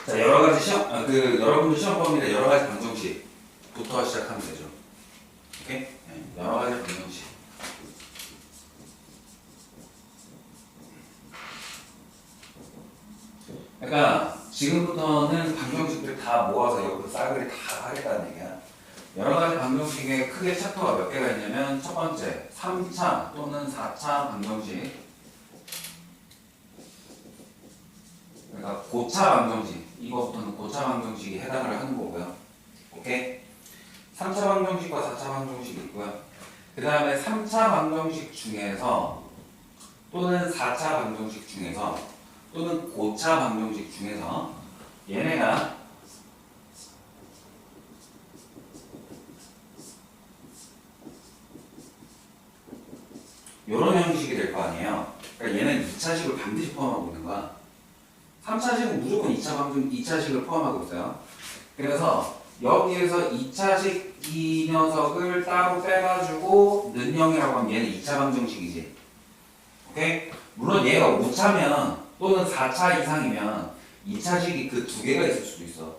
자, 여러 가지 시험, 여러분들 시험 범위에 여러 가지 방정식부터 시작하면 되죠. 오케이? 네, 여러 가지 방정식. 그러니까 지금부터는 방정식들 다 모아서 여기서 싸그리 다 하겠다는 얘기야. 여러 가지 방정식에 크게 챕터가 몇 개가 있냐면 첫 번째, 3차 또는 4차 방정식. 그러니까 고차 방정식, 이거부터는 고차 방정식이 해당을 하는 거고요. 오케이? 3차 방정식과 4차 방정식이 있고요. 그 다음에 3차 방정식 중에서 또는 4차 방정식 중에서 또는 고차 방정식 중에서 얘네가 요런 형식이 될 거 아니에요. 그러니까 얘는 2차식을 반드시 포함하고 있는 거야. 3차식은 무조건 2차식을 포함하고 있어요. 그래서 여기에서 2차식 이 녀석을 따로 빼가지고 는형이라고 하면 얘는 2차 방정식이지. 오케이? 물론 얘가 5차면 또는 4차 이상이면 2차식이 그 두 개가 있을 수도 있어.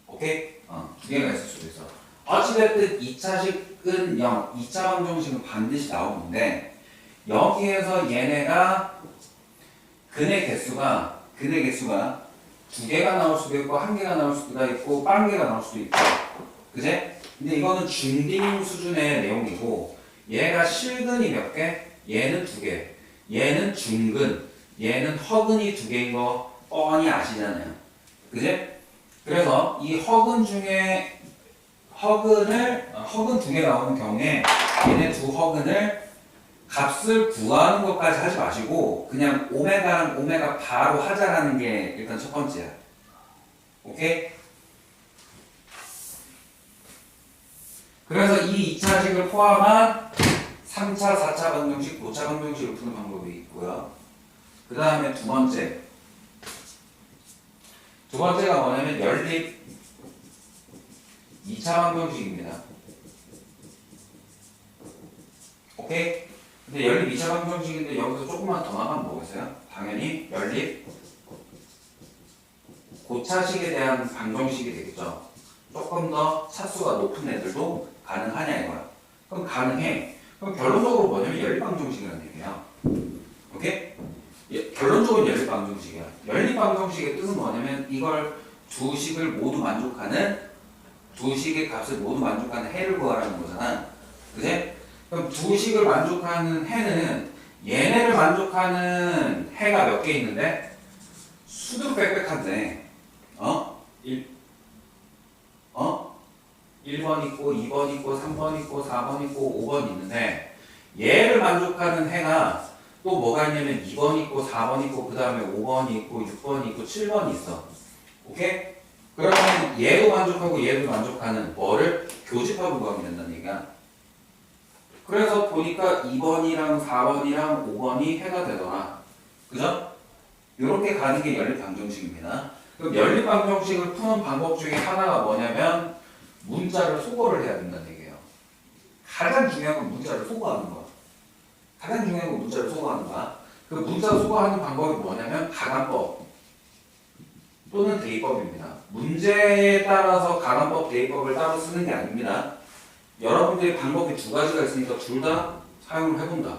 오케이? 두 개가 있을 수도 있어. 어찌됐든 2차식은 0, 2차 방정식은 반드시 나오는데 여기에서 얘네가 근의 개수가 두 개가 나올 수도 있고 한 개가 나올 수도 있고 빵 개가 나올 수도 있고, 그제? 근데 이거는 중딩 수준의 내용이고 얘가 실근이 몇 개? 얘는 두 개. 얘는 중근, 얘는 허근이 두 개인 거 뻔히 아시잖아요. 그제? 그래서 이 허근 중에 허근 두 개 나오는 경우에 얘네 두 허근을 값을 구하는 것까지 하지 마시고 그냥 오메가랑 오메가 바로 하자라는 게 일단 첫 번째야. 오케이? 그래서 이 2차식을 포함한 3차, 4차 방정식, 5차 방정식을 푸는 방법이 있고요. 그 다음에 두 번째가 뭐냐면 연립 2차 방정식입니다. 오케이? 근데 연립 2차 방정식인데 여기서 조금만 더 나가면 뭐겠어요? 당연히 연립 고차식에 대한 방정식이 되겠죠. 조금 더 차수가 높은 애들도 가능하냐 이거야. 그럼 가능해. 그럼 결론적으로 뭐냐면 연립 방정식이라는 얘기야. 오케이? 결론적으로 연립 방정식이야. 연립 방정식의 뜻은 뭐냐면 이걸 두 식을 모두 만족하는 두 식의 값을 모두 만족하는 해를 구하라는 거잖아. 그지? 그럼 두 식을 만족하는 해는 얘네를 만족하는 해가 몇 개 있는데 수두룩 빽빽한데 1번 있고 2번 있고 3번 있고 4번 있고 5번 있는데 얘를 만족하는 해가 또 뭐가 있냐면 2번 있고 4번 있고 그 다음에 5번 있고 6번 있고 7번 있어. 오케이? 그러면 얘도 만족하고 얘도 만족하는 뭐를 교집합을 구하면 된다는 얘기야. 그래서 보니까 2번이랑 4번이랑 5번이 해가 되더라. 그죠? 이렇게 가는 게 연립 방정식입니다. 그럼 연립 방정식을 푸는 방법 중에 하나가 뭐냐면 문자를 소거를 해야 된다는 얘기예요. 가장 중요한 건 문자를 소거하는 거야. 가장 중요한 건 문자를 소거하는 거야. 그 문자 소거하는 방법이 뭐냐면 가간법 또는 대입법입니다. 문제에 따라서 가간법, 대입법을 따로 쓰는 게 아닙니다. 여러분들의 방법이 두 가지가 있으니까 둘 다 사용을 해본다.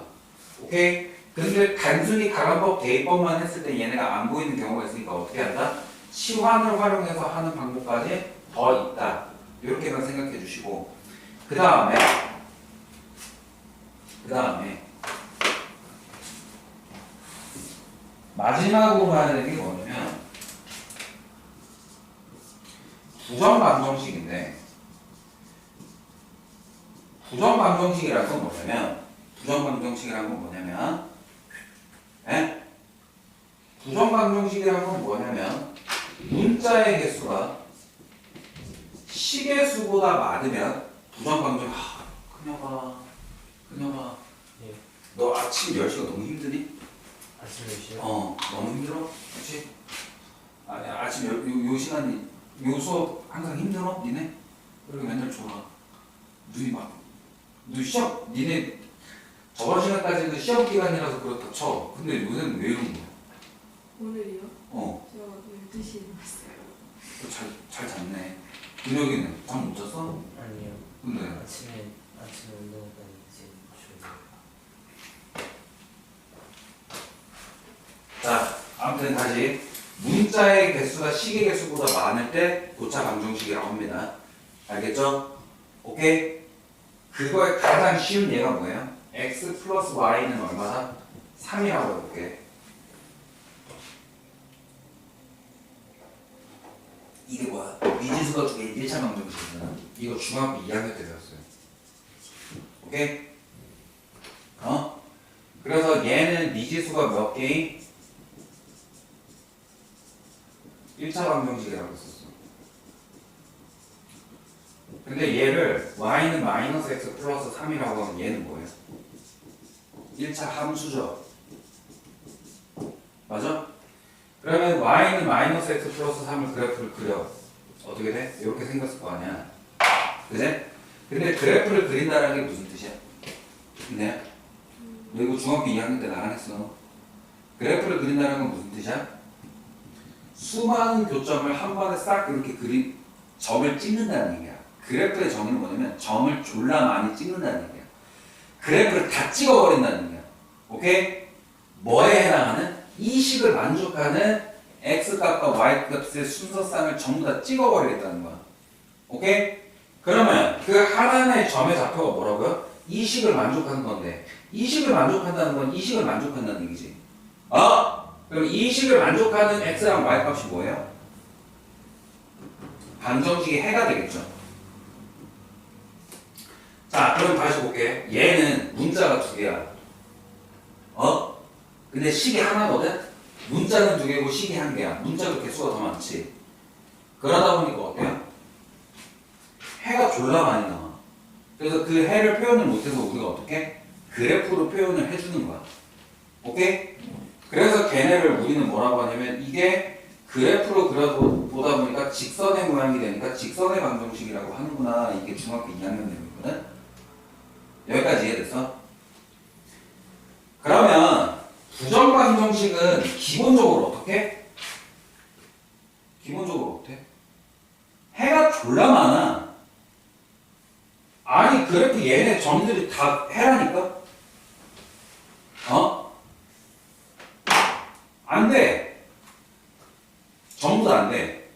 오케이? 근데 단순히 가간법, 대입법만 했을 때 얘네가 안 보이는 경우가 있으니까 어떻게 한다? 치환을 활용해서 하는 방법까지 더 있다. 이렇게만 생각해 주시고 그 다음에 마지막으로 봐야 되는 게 뭐냐면 부정방정식인데 부정방정식이라는 건 뭐냐면 부정방정식이라는 건 뭐냐면 문자의 개수가 식의 수보다 많으면 부정방정. 그녀가 예. 너 아침 10시가 너무 힘드니? 아침 10시요? 너무 힘들어? 그치? 아니 아침 요 시간이 요 수업 항상 힘들어? 니네? 그리고 맨날 졸아. 눈이 막 너 시험 니네 저번 시간까지는 시험 기간이라서 그렇다 쳐. 근데 요새는 왜 이러는 거야? 오늘이요? 어. 저 12시에 일어났어요. 잘 잤네. 준혁이는 잠 못 잤어? 아니요. 근데 아침에 운동 다니지 자, 아무튼 다시 문자의 개수가 식의 개수보다 많을 때 고차 방정식이라고 합니다. 알겠죠? 오케이? 그거의 가장 쉬운 예가 뭐예요? x 플러스 y는 얼마다? 3이라고 해볼게. 이게 뭐야? 미지수가 두 개 1차 방정식이잖아. 이거 중학교 2학년 때 배웠어요. 오케이? 그래서 얘는 미지수가 몇 개인? 1차 방정식이라고 했었어. 근데 얘를 y는 마이너스 x 플러스 3이라고 하면 얘는 뭐예요? 1차 함수죠. 맞아? 그러면 y는 마이너스 x 플러스 3을 그래프를 그려. 어떻게 돼? 이렇게 생겼을 거 아니야. 그제? 근데 그래프를 그린다는 게 무슨 뜻이야? 근데 너 이거 중학교 2학년 때 나랑 했어. 그래프를 그린다는 건 무슨 뜻이야? 수많은 교점을 한 번에 싹 이렇게 점을 찍는다는 얘기야. 그래프의 정의는 뭐냐면 점을 졸라 많이 찍는다는 얘기야. 그래프를 다 찍어버린다는 얘기야. 오케이? 뭐에 해당하는? 이 식을 만족하는 x값과 y값의 순서쌍을 전부 다 찍어버리겠다는 거야. 오케이? 그러면 그 하나의 점의 좌표가 뭐라고요? 이 식을 만족하는 건데 이 식을 만족한다는 건 이 식을 만족한다는 얘기지. 그럼 이 식을 만족하는 x랑 y 값이 뭐예요? 방정식의 해가 되겠죠. 자, 그럼 다시 볼게. 얘는 문자가 두 개야. 근데 식이 하나거든? 문자는 두 개고 식이 한 개야. 문자가 개수가 더 많지. 그러다 보니까 어때요? 해가 졸라 많이 나와. 그래서 그 해를 표현을 못해서 우리가 어떻게? 그래프로 표현을 해주는 거야. 오케이? 그래서 걔네를 우리는 뭐라고 하냐면 이게 그래프로 그려보다 보니까 직선의 모양이 되니까 직선의 방정식이라고 하는구나. 이게 중학교 2학년 내용이거든. 여기까지 이해됐어? 그러면 부정 방정식은 기본적으로 어떻게? 기본적으로 어떻게? 해가 졸라 많아. 아니 그래프 얘네 점들이 다 해라니까? 안 돼. 전부 다 안 돼.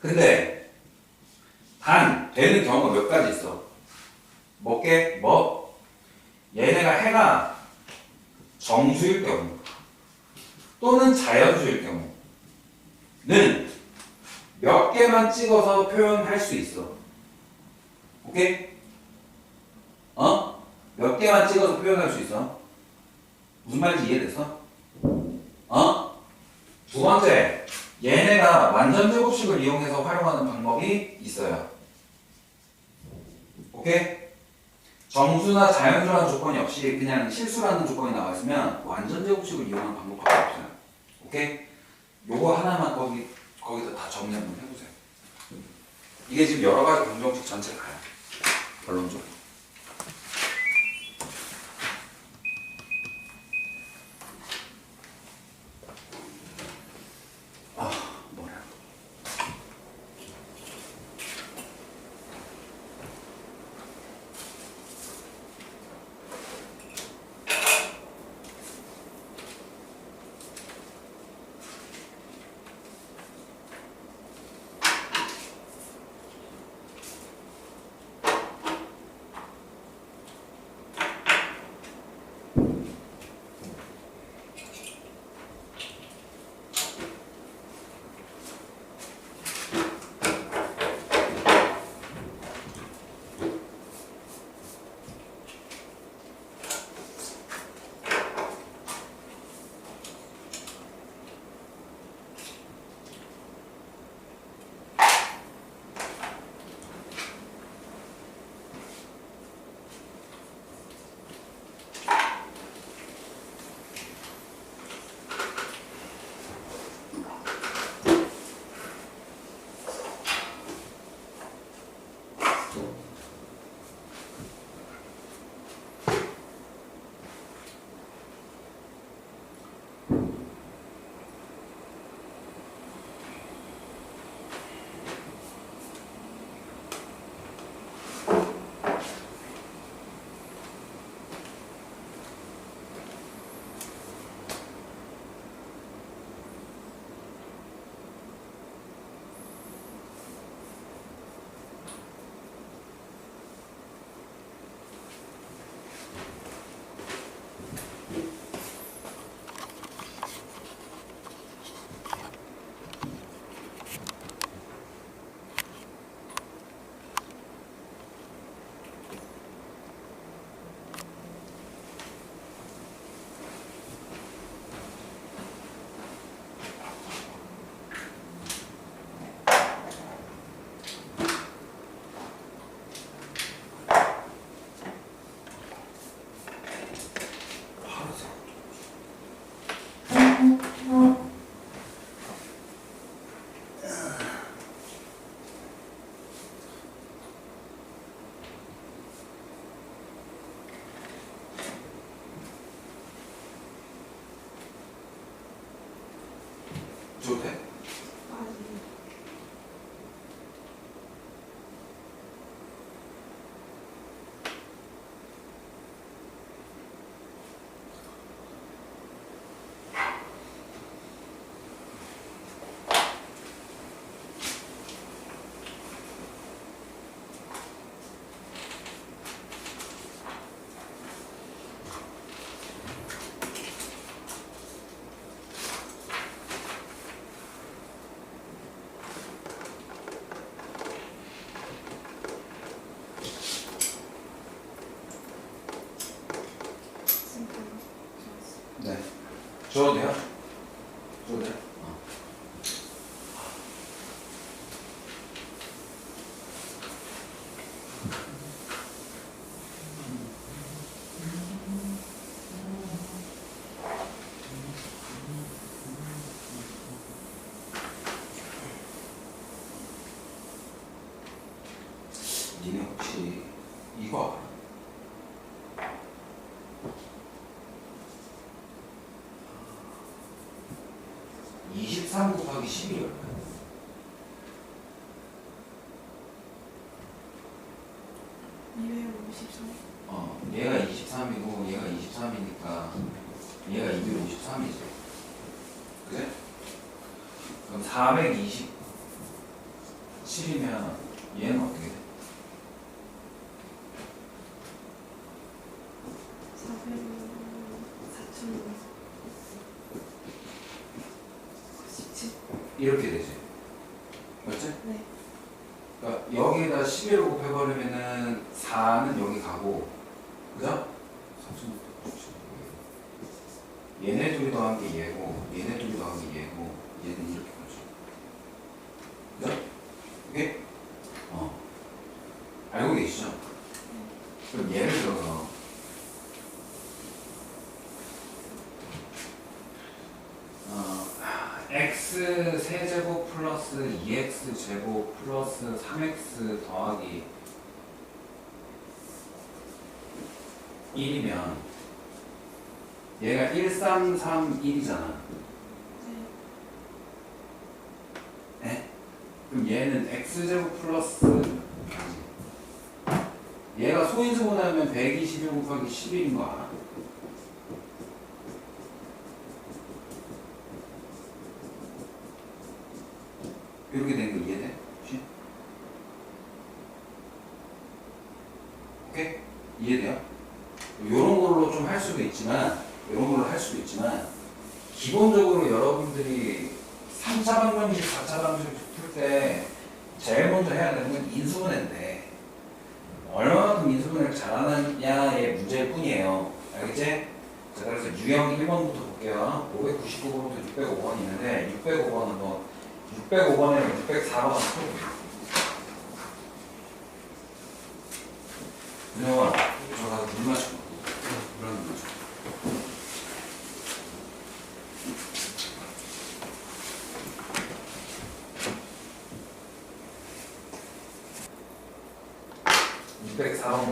근데 단 되는 경우가 몇 가지 있어. 얘네가 해가 정수일 경우 또는 자연수일 경우는 몇 개만 찍어서 표현할 수 있어. 오케이? 몇 개만 찍어서 표현할 수 있어. 무슨 말인지 이해됐어? 두 번째, 얘네가 완전 제곱식을 이용해서 활용하는 방법이 있어요. 오케이? 정수나 자연수라는 조건이 없이 그냥 실수라는 조건이 나와 있으면 완전 제곱식을 이용하는 방법밖에 없어요. 오케이? 요거 하나만 거기다 다 정리 한번 해보세요. 이게 지금 여러 가지 방정식 전체가요. 결론적으로. 줘도 돼? 아니. 네. 줘도 돼요? 줘도 돼? 니네 혹시 이거 알아? 23 곱하기 11이 얼마야? 얘가 23이고 얘가 23이니까 얘가 253이지. 그래? 그럼 427이면 얘는 어떻게 돼? 4,497. 이렇게 되지. 맞지? 네. 그러니까 여기에다 11을 곱해버리면은 4는 여기 가고, 그죠? 얘네 둘이 더한 게 얘고, 얘네 둘이 더한 게 얘고, 얘는 이렇게 가죠. 그죠? 오케이? 알고 계시죠? 그럼 예를 들어서 x 세제곱 플러스 2x 제곱 플러스 3x 더하기 1이면 얘가 1, 3, 3, 1이잖아. 네? 그럼 얘는 x제곱 플러스 얘가 소인수분하면 121 곱하기 11인 거 알아? 이렇게 된 거 이해돼? 혹시? 오케이? 이해돼요? 요런 걸로 좀 할 수도 있지만 요런 걸로 할 수도 있지만 기본적으로 여러분들이 3차 방정식, 4차 방정식 풀 때 제일 먼저 해야 되는 건 인수분해인데 얼마만큼 인수분해를 잘하느냐의 문제일 뿐이에요. 알겠지? 자, 그래서 유형 1번부터 볼게요. 599번부터 605번이 있는데 605번은 뭐 605번에 604번 풀어볼게요. 은영아, 저 가서 물 마시고. 물 마시고.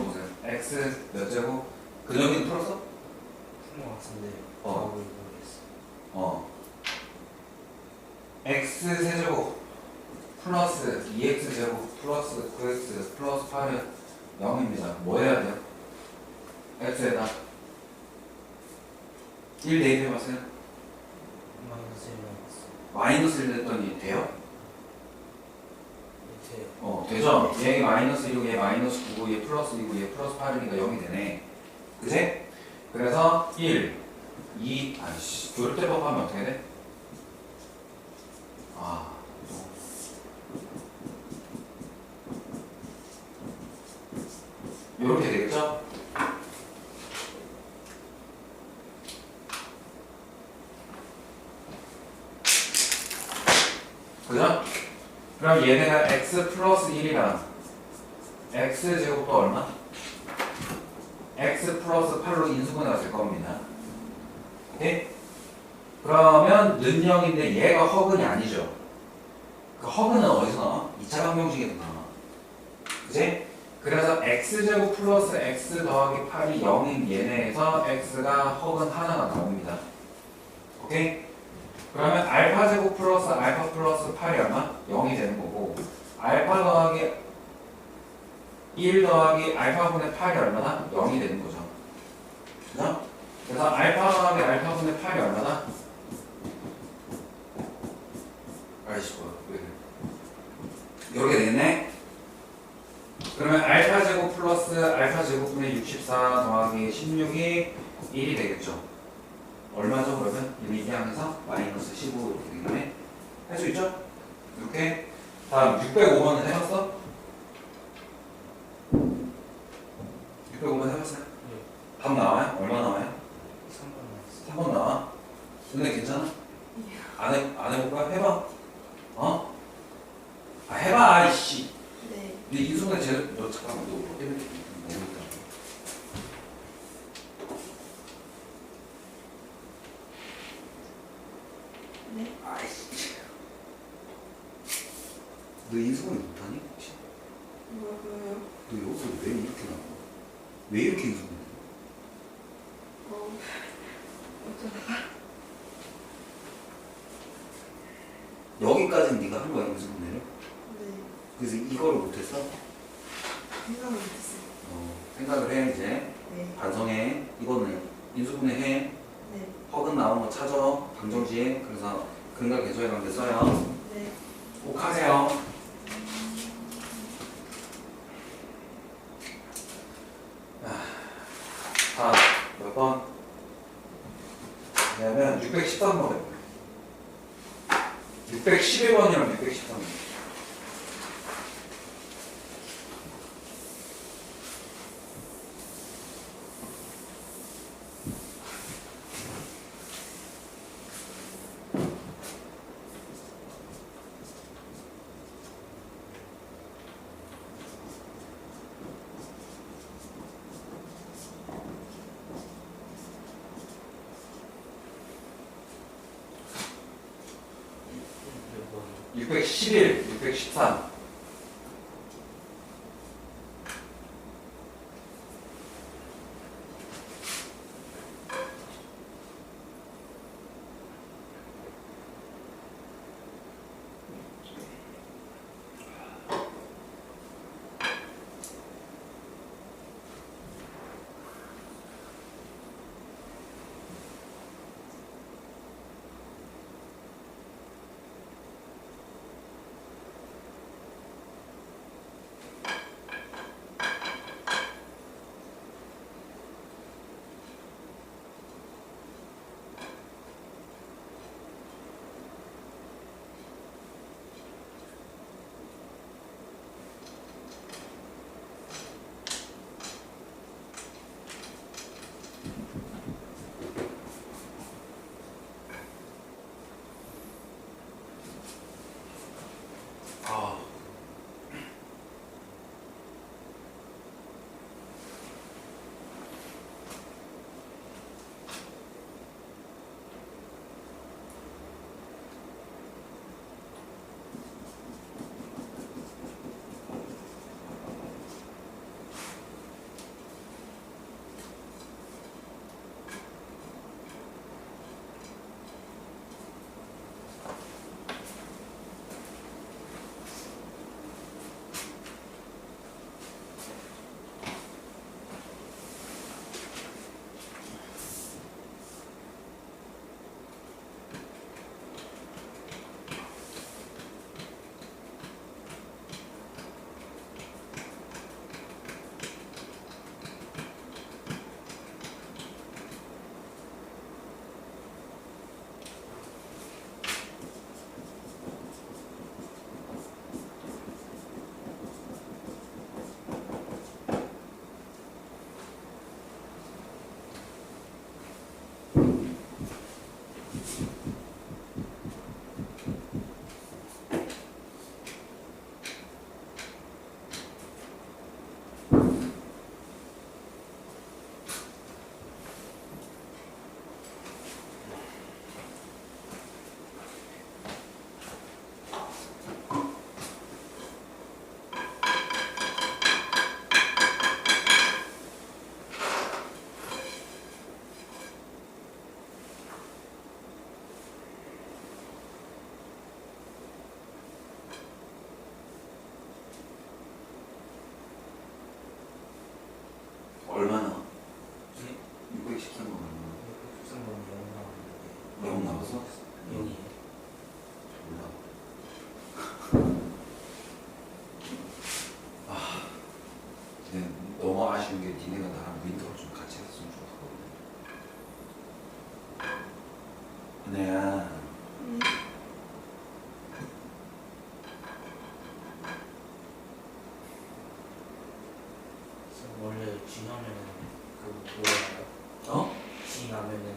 보세요. x 몇 제곱? 근영이는 풀었어? 푼 것 같은데 어. 모르겠어. x 세제곱 플러스 2x 제곱 플러스 9x 플러스 8은 0입니다. 뭐 해야 돼요? x에다 1 대입해봤어요? 마이너스 1 나왔어. 마이너스 1 냈더니 돼요? 밑에 되죠? 얘 마이너스 1이고 얘 마이너스 9고 얘 플러스 2고 얘 플러스 8이니까 0이 되네. 그치? 그래서 1, 2, 아이씨, 교육대법 하면 어떻게 돼? 요렇게 되겠죠? 그죠? 그럼 얘네가 x 플러스 1이랑 x 제곱도 얼마? x 플러스 8로 인수분해가 될 겁니다. 오케이? 그러면 는영인데 얘가 허근이 아니죠. 그 허근은 어디서 나와? 2차 방정식에서 나와. 그치? 그래서 x제곱 플러스 x 더하기 8이 0인 얘네에서 x가 허근 하나가 나옵니다. 오케이? 그러면 알파제곱 플러스 1 더하기 알파분의 8이 얼마다? 0이 되는 거죠. 그죠? 그래서 알파 더하기 알파분의 8이 얼마다? 아이씨, 왜 그래. 이렇게 되겠네? 그러면 알파 제곱 플러스 알파 제곱분의 64 더하기 16이 1이 되겠죠. 얼마죠? 그러면 1 2항에서 마이너스 15 이렇게 되겠네. 할 수 있죠? 이렇게. 다음 605번은 해봤어? 605번 해봤어요? 예. 답 나와요? 얼마 나와요? 3번 나왔어요. 3번 나와? 근데 괜찮아? 안 해볼까? 해봐. 어? 아 해봐 아이씨. 네. 근데 이 순간 너 잠깐만 너 때문에 모르겠다. 네. 아이씨. 너 인수분해 못하니? 혹시? 뭐가요? 너 여기서 왜 이렇게 나와? 왜 이렇게 인수분해? 어쩌다가. 여기까지는 네가 한 거야 인수분해를? 네. 그래서 이거를 못했어? 생각을 못했어요. 생각을 해 이제. 네. 반성해. 이거는 인수분해 해. 네. 허근 나오는 거 찾아. 방정식. 그래서 근과 계수의 관계 써요. 네. 꼭 하세요. 자, 몇 번? 왜냐면 613번 해볼게. 611번이랑 613번. 몇 번? 611, 613. 0 남았어? 0이에요. 몰라. 아, 근데 너무 아쉬운 게 니네가 나랑 윈터를 좀 같이 했으면 좋았거든. 은혜야. 원래 지나면은 그거 오래 가요? 어? 지나면은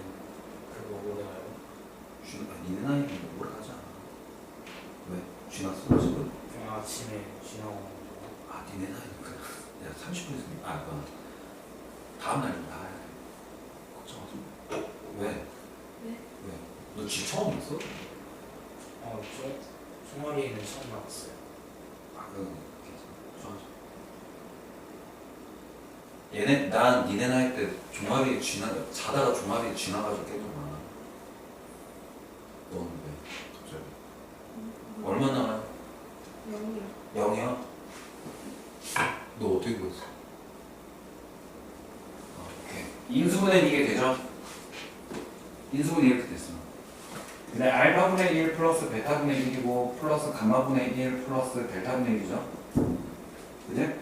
그거 오래 가요? 니네 나이는 오래 가지 않아. 왜? 쥐났어 지금? 그냥 아침에 지나고 아, 니네 나이는 그냥 30분에서 그 다음 날이면 다 해야 돼. 걱정하지 마. 왜? 네? 왜? 너 쥐 처음 있어? 종아리에는 처음 나왔어요. 아, 그건 걱정하지 마. 난 니네 나이 때 종아리에 자다가 종아리에 쥐나가지고 깼잖아. 너는 왜? 갑자기? 얼마나? 0이요. 0이야? 너 어떻게 구했어? 오케이. 인수분해는 이게 되죠? 인수분해 이렇게 됐어. 근데 알파분의 1 플러스 베타분의 1이고 플러스 감마분의 1 플러스 델타분의 1이죠? 그지?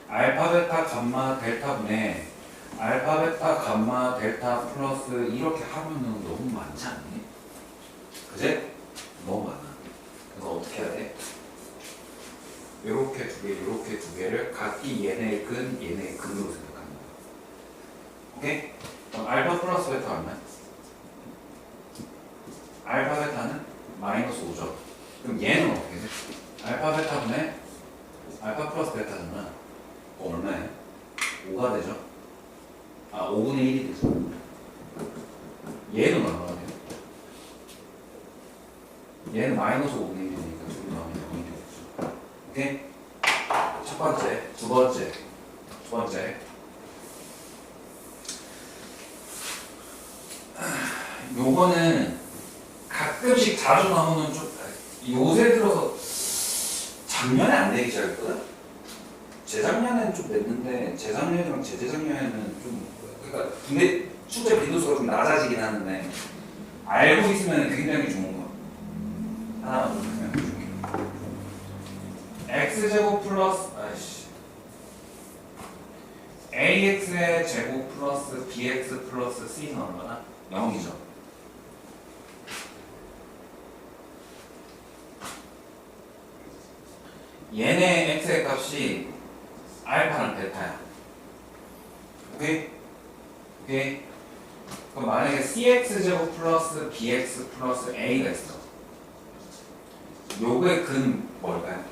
알파, 베타, 감마, 델타분의 알파, 베타, 감마, 델타 플러스 이렇게 하면은 너무 많지 않니? 그지? 너무 많아. 그래서 어떻게 해야 돼? 요렇게 두 개, 요렇게 두 개를 각기 얘네의 근, 얘네의 근으로 생각하는 거야. 오케이? 그럼 알파 플러스 베타 얼마야? 알파 베타는 마이너스 5죠. 그럼 얘는 어떻게 돼? 알파 베타분의 알파 플러스 베타잖아. 얼마야? 5가 되죠? 아, 5분의 1이 되죠. 얘는 얼마가 돼요? 얘는 마이너스 5분의 1이니까 둘이 나오면 0이 되겠죠. 오케이? 첫 번째, 두 번째. 요거는 가끔씩 자주 나오는 좀 요새 들어서 작년에 안 되기 시작했거든? 재작년에는 좀 냈는데 재작년이랑 재재작년에는 좀 그러니까 근데 출제 빈도수가 좀 낮아지긴 하는데 알고 있으면 굉장히 좋은 거. 하나만 더 설명해줄게. x제곱 플러스 ax의 제곱 플러스 bx 플러스 c는 얼마나? 0이죠. 얘네 x의 값이 알파랑 베타야. 오케이? 오케이? 그럼 만약에 cx제곱 플러스 bx 플러스 a가 있어. 요거의 근 뭘까요?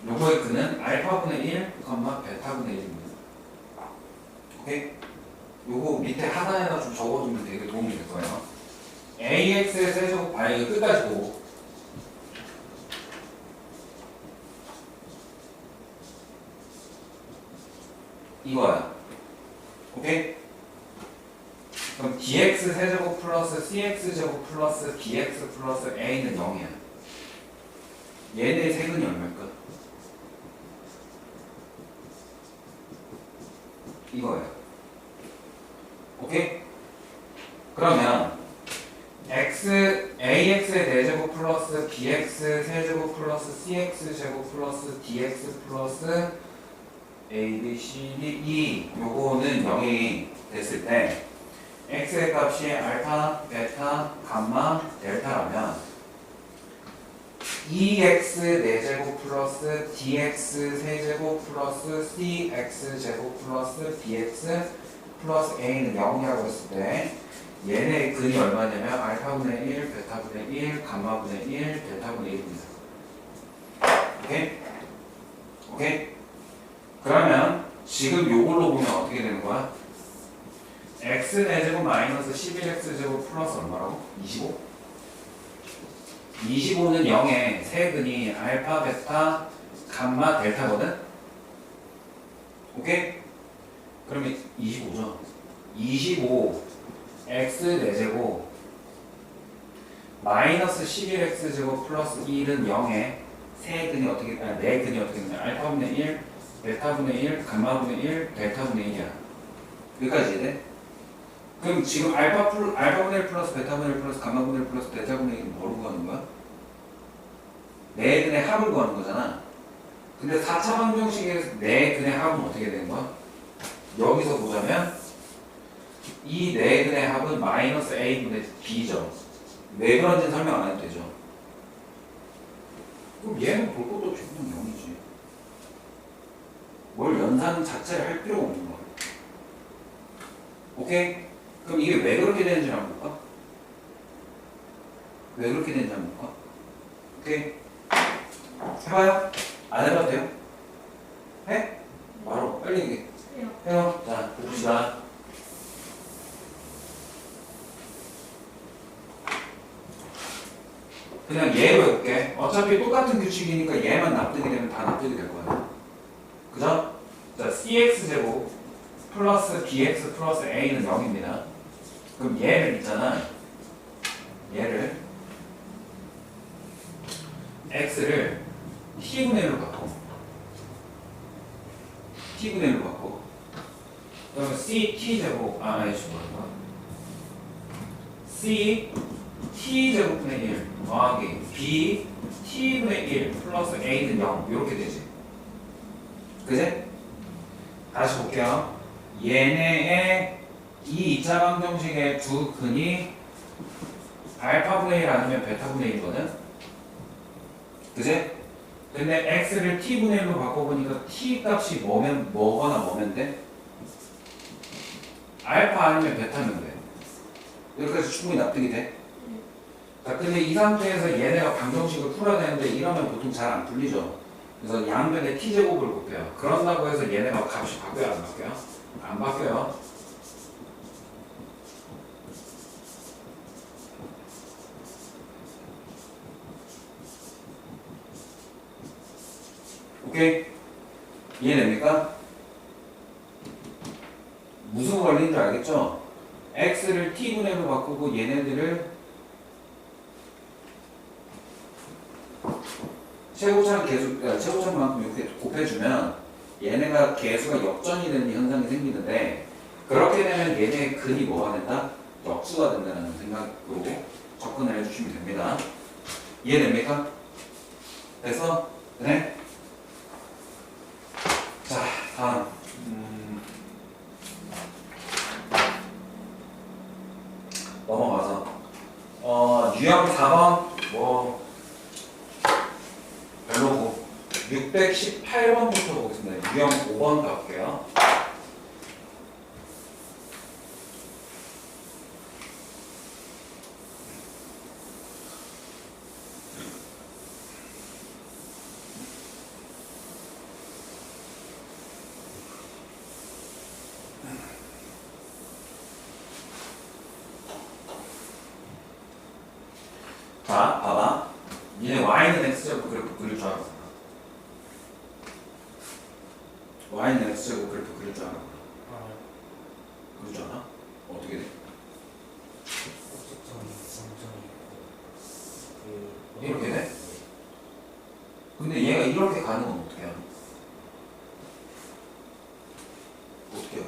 요거의 근은 알파분의 1, 베타분의 1입니다. 오케이? 요거 밑에 하나에다 좀 적어주면 되게 도움이 될 거예요. ax의 세제곱, 이거 끝까지 보고. 이거야. 오케이? 그럼 dx 세제곱 플러스 cx 제곱 플러스 bx 플러스 a는 0이야. 얘네 세근이 얼마일까? 이거예요. 오케이? 그러면 ax의 대제곱 플러스 bx 세제곱 플러스 cx 제곱 플러스 dx 플러스 a, b, c, d, e 요거는 0이 됐을 때 x의 값이 알파, 베타, 감마, 델타라면 2x 4제곱 플러스 dx 세제곱 플러스 cx 제곱 플러스 dx 플러스 a는 0이라고 했을 때 얘네의 근이 얼마냐면 알파분의 1, 베타분의 1, 감마분의 1, 델타분의 1입니다. 오케이? 오케이? 그러면 지금 요걸로 보면 어떻게 되는 거야? x 4제곱 마이너스 11x제곱 플러스 얼마라고? 25? 25는 0에 세근이 알파, 베타, 감마, 델타거든? 오케이? 그러면 25죠. 25 x 4제곱 마이너스 11x제곱 플러스 1은 0에 세근이 어떻게, 네 근이 어떻게 되냐? 알파분의 1, 베타분의 1, 감마분의 1, 델타분의 1이야. 여기까지 이해? 그럼 지금 알파분의 1 플러스 베타분의 1 플러스 감마분의 1 플러스 데타분의 1은 뭐로 구하는 거야? 네 근의 합을 구하는 거잖아. 근데 4차 방정식에서 네 근의 합은 어떻게 되는 거야? 여기서 보자면 이 네 근의 합은 마이너스 a분의 b죠. 왜 그런지는 설명 안 해도 되죠. 그럼 얘는 볼 것도 없이 그냥 0이지. 뭘 연산 자체를 할 필요가 없는 거야. 오케이? 그럼 이게 왜 그렇게 되는지 한번 볼까? 왜 그렇게 되는지 한번 볼까? 오케이? 해봐요? 안 해봐도 돼요? 해? 바로 빨리 얘기해. 해요. 해요. 자, 봅시다. 그냥 얘 외울게. 어차피 똑같은 규칙이니까 얘만 납득이 되면 다 납득이 될 거야. 그죠? 자, cx제곱 플러스 bx 플러스 a는 0입니다. 그럼 얘를 있잖아. 얘를 x를 t분의 1로 바꿔. t분의 1로 바꿔. 그러면 ct제곱 아니지 뭐야? c t제곱분의 1 더하기 b t분의 1 플러스 a는 0 이렇게 되지. 그제? 다시 볼게요. 얘네의 이 2차 방정식의 두 근이 알파분의 1 아니면 베타분의 1이거든? 그제? 근데 x를 t분의 1로 바꿔보니까 t 값이 뭐면 돼? 알파 아니면 베타면 돼. 여기까지 충분히 납득이 돼? 자, 근데 이 상태에서 얘네가 방정식을 풀어야 되는데 이러면 보통 잘 안 풀리죠. 그래서 양변에 t제곱을 곱해요. 그런다고 해서 얘네가 값이 바뀌어요? 안 바뀌어요? 안 바뀌어요. 오케이? 이해됩니까? 무슨 원리인 줄 알겠죠? x를 t분의 1로 바꾸고 얘네들을 최고차만큼 이렇게 곱해주면 얘네가 개수가 역전이 되는 현상이 생기는데 그렇게 되면 얘네의 근이 뭐가 된다? 역수가 된다는 생각으로 접근을 해주시면 됩니다. 이해됩니까? 그래서 네? 자, 다음 넘어가서 유형 4번 뭐 별로고 618번부터 보겠습니다. 유형 5번 갈게요. 자, 봐봐. 니네 y는 x제곱 그래프 그릴 줄 알아? y는 x제곱 그래프 그릴 줄 알아? 그릴 줄 알아? 어떻게 돼? 이렇게 돼? 근데 얘가 이렇게 가는 건 어떻게 하는? 어떻게 해요?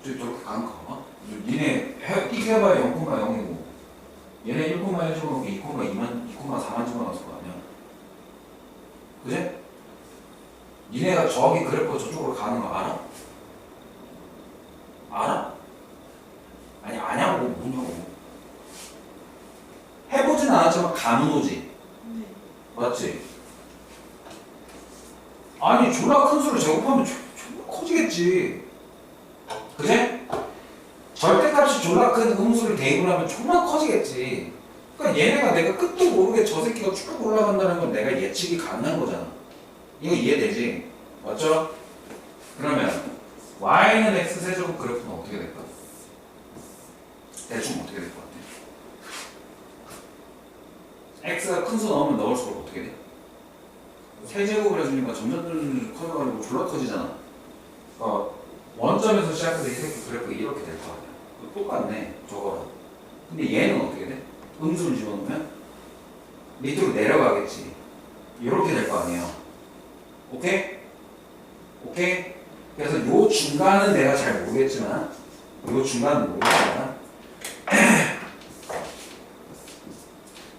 저렇게 가는 거 봐. 니네 이렇게 해봐야 0,0이고 얘네 1,1 집어넣고 2,4만 집어넣었을 거 아니야. 그지? 니네가 저기 그래프 저쪽으로 가는 거 알아? 알아? 아니 아냐고 뭐냐고. 해보진 않았지만 감은 오지. 네. 맞지? 아니 졸라 큰 수를 제곱하면 졸라 커지겠지. 그지? 절대값이 졸라 큰 음수를 대입을 하면 졸라 커지겠지. 그러니까 얘네가 내가 끝도 모르게 저 새끼가 쭉 올라간다는 건 내가 예측이 가능한 거잖아. 이거 이해되지? 맞죠? 그러면 y는 x 세제곱 그래프는 어떻게 될까? 대충 어떻게 될 것 같아? x가 큰 수 넣으면 넣을수록 어떻게 돼? 세제곱을 해주니까 점점 커져가지고 졸라 커지잖아. 원점에서 시작해서 이 새끼 그래프가 이렇게 될 거 아니야. 똑같네 저거랑. 근데 얘는 어떻게 돼? 음수를 집어넣으면 밑으로 내려가겠지. 이렇게 될 거 아니에요. 오케이? 오케이? 그래서 요 중간은 내가 잘 모르겠지만 요 중간은 모르겠지만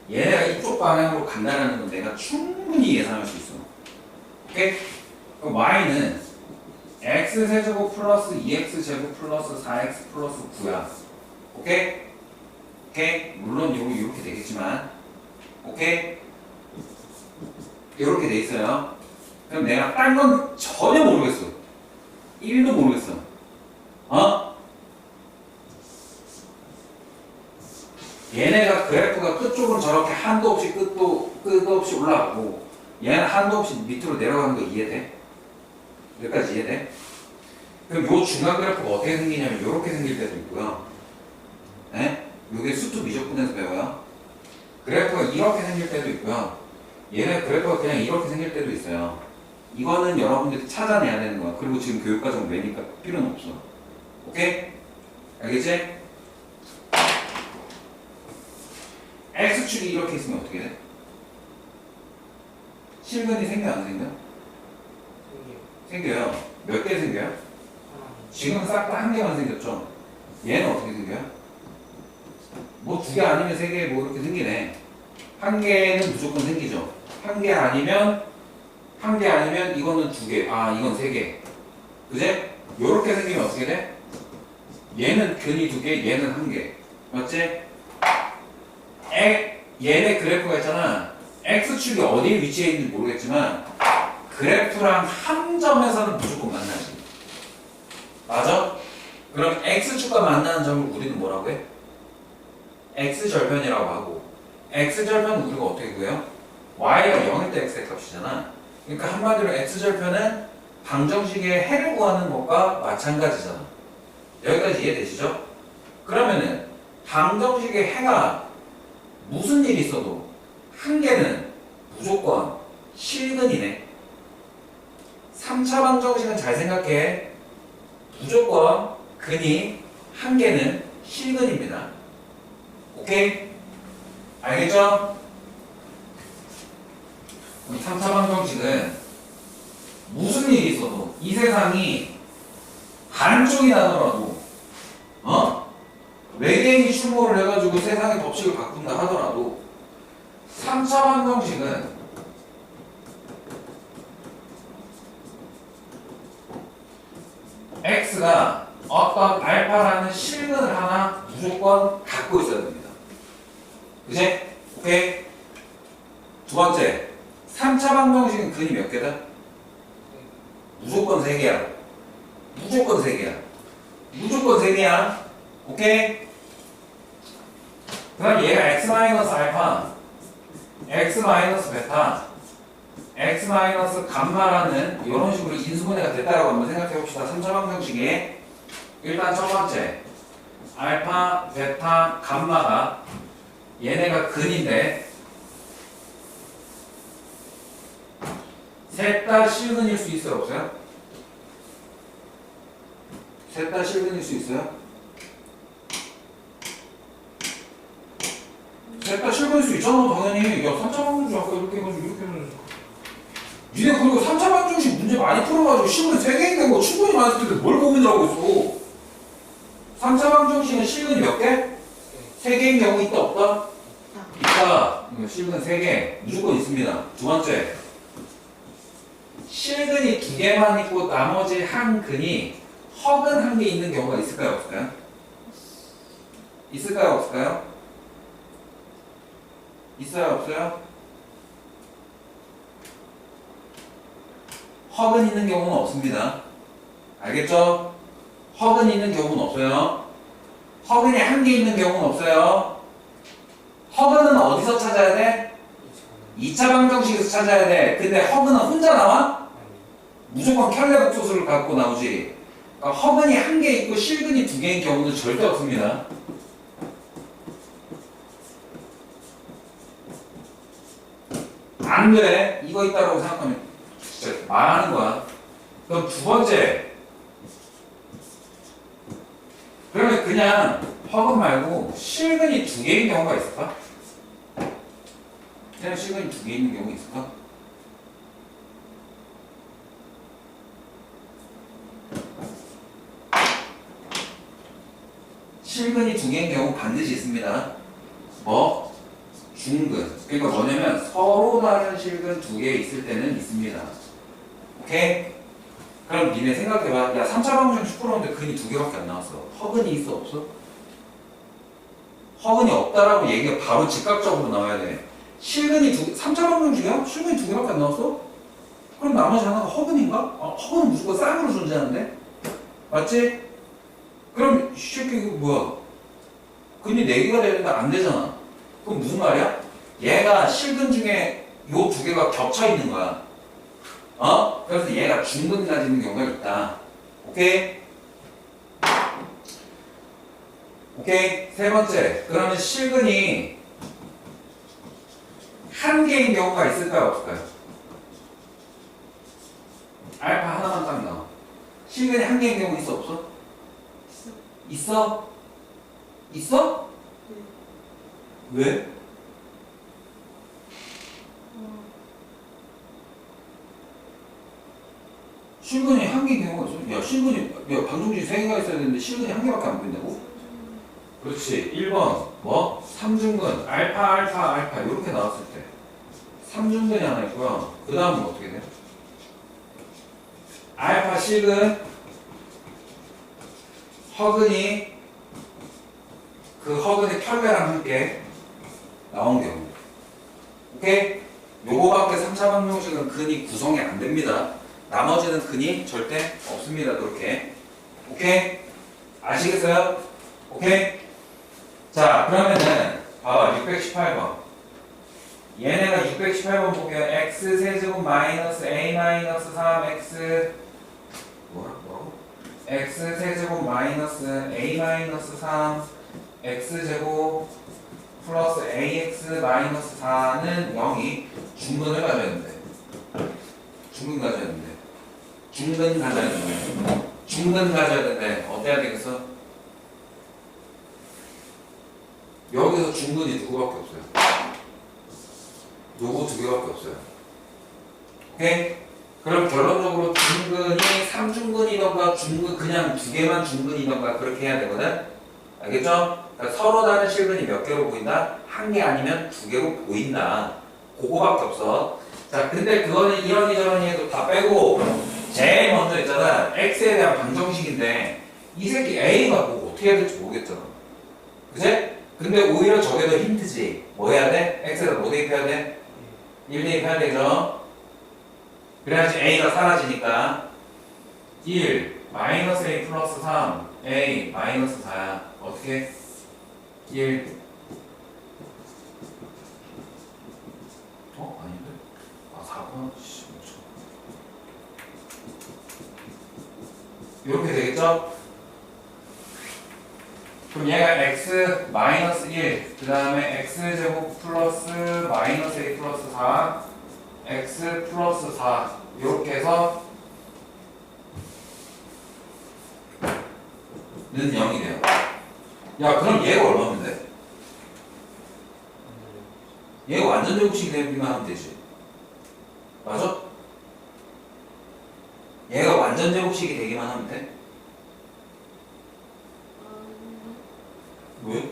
얘네가 이쪽 방향으로 간다는 건 내가 충분히 예상할 수 있어. 오케이? 그럼 y는 x세제곱 플러스 2x제곱 플러스 4x 플러스 9야. 오케이? 오케이? 물론 요거 이렇게 되겠지만 오케이? 이렇게 돼 있어요. 그럼 내가 딴 건 전혀 모르겠어. 1도 모르겠어. 어? 얘네가 그래프가 끝쪽은 저렇게 한도 없이 끝도 없이 올라가고 얘는 한도 없이 밑으로 내려가는 거 이해돼? 여기까지 이해돼? 그럼 요 중간 그래프가 어떻게 생기냐면 요렇게 생길 때도 있고요. 네? 요게 수투 미적분에서 배워요. 그래프가 이렇게 생길 때도 있고요. 얘네 그래프가 그냥 이렇게 생길 때도 있어요. 이거는 여러분들이 찾아내야 되는 거야. 그리고 지금 교육과정 외니까 필요는 없어. 오케이? 알겠지? X축이 이렇게 있으면 어떻게 돼? 실근이 생겨 안 생겨? 생겨요. 몇 개 생겨요? 지금 싹 다 한 개만 생겼죠? 얘는 어떻게 생겨요? 뭐 두 개 아니면 세 개 뭐 이렇게 생기네. 한 개는 무조건 생기죠. 한 개 아니면 이거는 두 개, 이건 세 개. 그제? 요렇게 생기면 어떻게 돼? 얘는 근이 두 개, 얘는 한 개. 맞지? 얘네 그래프가 있잖아. X축이 어디에 위치해 있는지 모르겠지만 그래프랑 한 점에서는 무조건 만나지. 맞아? 그럼 X축과 만나는 점을 우리는 뭐라고 해? X절편이라고 하고 X절편은 우리가 어떻게 구해요? Y가 0일 때 X의 값이잖아. 그러니까 한마디로 X절편은 방정식의 해를 구하는 것과 마찬가지잖아. 여기까지 이해되시죠? 그러면은 방정식의 해가 무슨 일이 있어도 한 개는 무조건 실근이네. 3차 방정식은 잘 생각해. 무조건 근이 한 개는 실근입니다. 오케이? 알겠죠? 그럼 3차 방정식은 무슨 일이 있어도 이 세상이 반쪽이 나더라도 외계인이 출몰을 해가지고 세상의 법칙을 바꾼다 하더라도 3차 방정식은 X가 어떤 알파라는 실근을 하나 무조건 갖고 있어야 됩니다. 그치? 오케이? 두 번째, 3차 방정식은 근이 몇 개다? 무조건 3개야. 무조건 3개야. 무조건 3개야. 오케이? 그럼 얘가 x-알파, x-베타, x-감마라는 이런 식으로 인수분해가 됐다라고 한번 생각해 봅시다. 3차 방정식에 일단 첫 번째 알파, 베타, 감마가 얘네가 근인데 셋 다 실근일 수 있어요? 없어요? 셋 다 실근일 수 있어요? 셋 다 실근일 수 있잖아 당연히. 야 3차 방정식 아까 이렇게 해가지고 이렇게 해가지고 니네 그리고 3차 방정식 문제 많이 풀어가지고 실근 3개인데 뭐 충분히 많을 텐데 뭘 고민을 하고 있어. 3차 방정식은 실근이 몇 개? 3개인 경우 있다 없다? 있다. 실근 3개 무조건 있습니다. 두 번째 실근이 2개만 있고 나머지 한 근이 허근 한 개 있는 경우가 있을까요 없을까요? 있을까요 없을까요? 있어요 없어요? 허근 있는 경우는 없습니다. 알겠죠? 허근 있는 경우는 없어요. 허근이 한 개 있는 경우는 없어요. 허근은 어디서 찾아야 돼? 2차 방정식에서 찾아야 돼. 근데 허근은 혼자 나와? 무조건 켤레복소수를 갖고 나오지. 그러니까 허근이 한 개 있고 실근이 2개인 경우는 절대 없습니다. 안 돼. 이거 있다고 생각하면 진짜 말하는 거야. 그럼 두 번째. 그러면 그냥 허근 말고 실근이 2개인 경우가 있을까? 그냥 실근이 2개 있는 경우 있을까? 실근이 두 개인 경우 반드시 있습니다. 뭐? 중근. 그러니까 뭐냐면 서로 다른 실근 두 개 있을 때는 있습니다. 오케이? 그럼 니네 생각해봐. 야, 3차 방정 10%인데 근이 두 개밖에 안 나왔어. 허근이 있어 없어? 허근이 없다라고 얘기가 바로 즉각적으로 나와야 돼. 실근이 3차 방정 중이야? 실근이 두 개밖에 안 나왔어? 그럼 나머지 하나가 허근인가? 허근은 무조건 쌍으로 존재하는데? 맞지? 그럼 이 새끼 이거 뭐야? 근이 4개가 되는데 안 되잖아. 그럼 무슨 말이야? 얘가 실근 중에 요 두 개가 겹쳐 있는 거야. 그래서 얘가 중근 가지는 경우가 있다. 오케이? 오케이? 세 번째. 그러면 실근이 한 개인 경우가 있을까요? 없을까요? 알파 하나만 딱 나와. 실근이 한 개인 경우 있어? 없어? 있어. 있어? 있어? 네. 왜? 실근이 한 개인 경우가 있어? 야, 실근이, 방정식이 3개가 있어야 되는데 실근이 한 개밖에 안 보인다고? 그렇지. 1번, 뭐? 3중근, 알파, 이렇게 나왔을 때. 3중근이 하나 있고요. 그 다음은 어떻게 돼? 알파 실근, 허근이, 그 허근의 켤레랑 함께 나온 경우. 오케이? 요거밖에 3차 방정식은 근이 구성이 안 됩니다. 나머지는 근이 절대 없습니다. 그렇게. 오케이? 아시겠어요? 오케이? 자, 그러면은 봐봐. 618번. 얘네가 618번 보면 x 세제곱 마이너스 a 마이너스 3x 뭐라고? x 세제곱 마이너스 a 마이너스 3 x 제곱 플러스 ax 마이너스 4는 0이 중근을 가져야 된대. 중근 가져야 된대. 중근 가져야 된대. 중근 가져야 된대. 어때야 되겠어? 여기서 중근이 누구밖에 없어요. 요거 두 개밖에 없어요. 오케이? 그럼 결론적으로 중근이 3중근이던가 중근 그냥 두 개만 중근이던가 그렇게 해야 되거든? 알겠죠? 그러니까 서로 다른 실근이 몇 개로 보인다? 한 개 아니면 두 개로 보인다. 그거밖에 없어. 자, 근데 그거는 이러니 저러니 해도 다 빼고 제일 먼저 있잖아. x에 대한 방정식인데 이 새끼 a가 뭐 어떻게 해야 될지 모르겠잖아. 그치? 근데 오히려 저게 더 힌트지. 뭐 해야 돼? x에다 뭐 대입해야 돼? 1 대입해야 되죠? 그래야지 a가 사라지니까 1 마이너스 a 플러스 3 a 마이너스 4야. 어떻게? 1 아닌데? 4번? 이렇게 되겠죠? 그럼 얘가 x 마이너스 1, 그 다음에 x제곱 플러스 마이너스 a 플러스 4, x 플러스 4 이렇게 해서 는 0이 돼요. 야, 그럼 얘가 얼마면 돼? 얘가 완전 제곱식이 되기만 하면 되지. 맞아? 얘가 완전 제곱식이 되기만 하면 돼? 왜?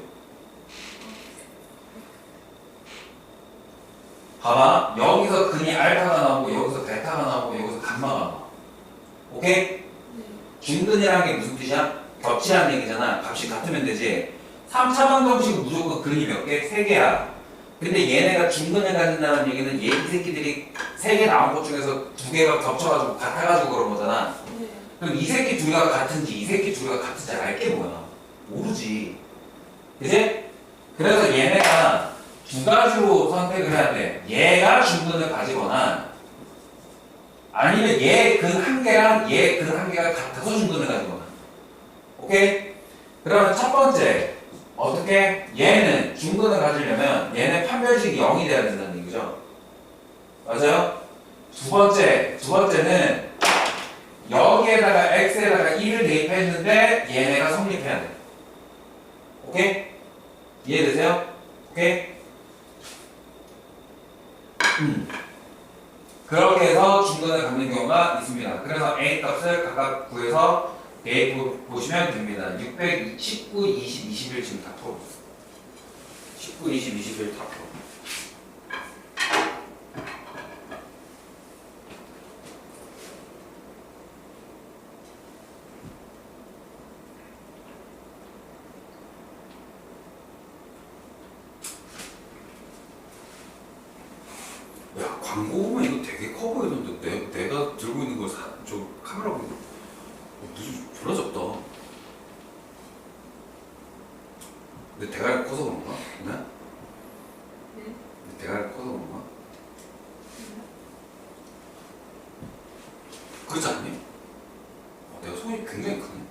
봐봐. 여기서 근이 알파가 나오고 여기서 베타가 나오고 여기서 감마가 나와. 오케이? 네. 중근이라는 게 무슨 뜻이야? 겹치라는 얘기잖아. 값이 같으면 되지. 3차 방정식은 무조건 근이 몇 개? 3개야. 근데 얘네가 중근을 가진다는 얘기는 이 새끼들이 3개 나온 것 중에서 2개가 겹쳐가지고 같아가지고 그런 거잖아. 네. 그럼 이 새끼 둘 다 같은지 이 새끼 둘 다 같은지 알게 뭐야? 모르지. 그치? 그래서 얘네가 두 가지로 선택을 해야 돼. 얘가 중근을 가지거나 아니면 얘 근 한 개랑 얘 근 한 개가 같아서 중근을 가지거나. 오케이? 그러면 첫 번째 어떻게? 얘는 중근을 가지려면 얘는 판별식이 0이 돼야 된다는 얘기죠. 맞아요? 두 번째는 여기에다가 x에다가 1을 대입했는데 얘네가 성립해야 돼. 오케이? 이해되세요? 오케이? 그렇게 해서 중근을 갖는 경우가 있습니다. 그래서 a 값을 각각 구해서 대입 보시면 됩니다. 619, 20, 21 지금 다 풀어. 19, 20, 21 다 풀어. 야, 광고 보면 이거 되게 커 보이던데 내가 들고 있는 거 저 카메라 보면 무슨 졸라 작다. 내 대가리가 커서 그런가? 네? 네. 내 대가리가 커서 그런가? 그렇지 않니? 내가 손이 굉장히 크네.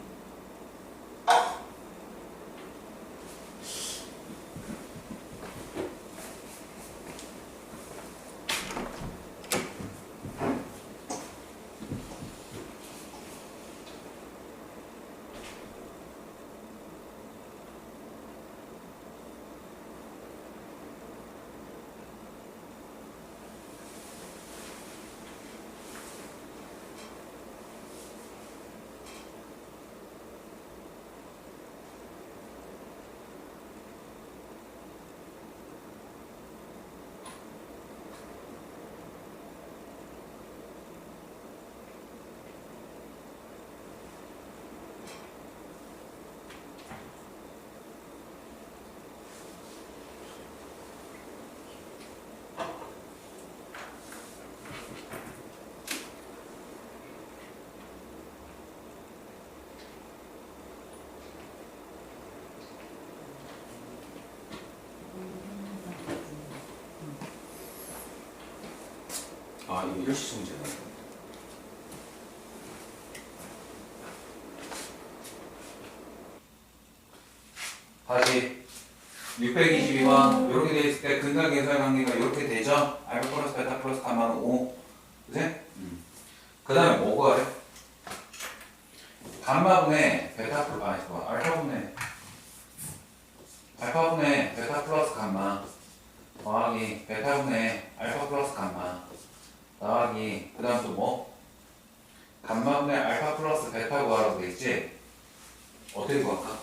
아, 이거 일시 문제네. 다시 622번 이렇게 돼 있을 때 근각 계산 관계가 이렇게 되죠? 알파 플러스 베타 플러스 가마는 5. 그지? 그 다음에 뭐가 해? 감마분의 베타 플러스 알파분의 베타 플러스 감마 더하기 베타분의 알파 플러스 감마 더하기 그 다음 또 뭐? 감마분의 알파 플러스 베타 구하라고 돼 있지? 어떻게 구할까?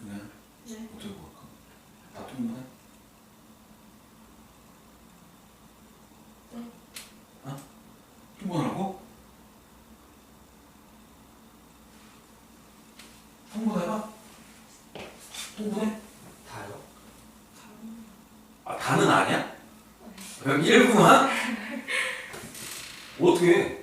네. 네. 어떻게 구할까? 다 통분해? 네. 어? 통분하라고? 통분해봐? 통분해? 다요? 아, 다는 아니야? 그럼 1구만? 어떻게 해?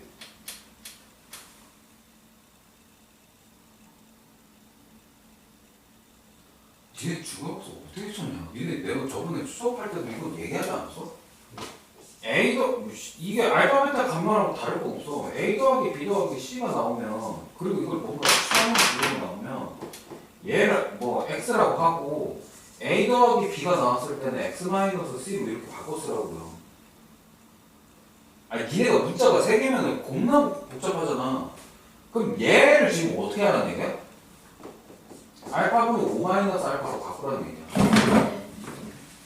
니네 중학교 어떻게 쳤냐? 니네 내가 저번에 수업할 때도 이거 얘기하지 않았어? A도 이게 알파 베타 감마라고 다를 거 없어. A 더하기 B 더하기 C가 나오면 그리고 이걸 뭔가 수학만 불러서 나오면 얘를 뭐 X라고 하고 A 더하기 B가 나왔을 때는 X 마이너스 C로 이렇게 바꿔 쓰라고요. 아니 니네가 문자가 3개면 겁나 복잡하잖아. 그럼 얘를 지금 어떻게 하라는 얘기야? 알파분의 5 마이너스 알파로 바꾸라는 얘기야.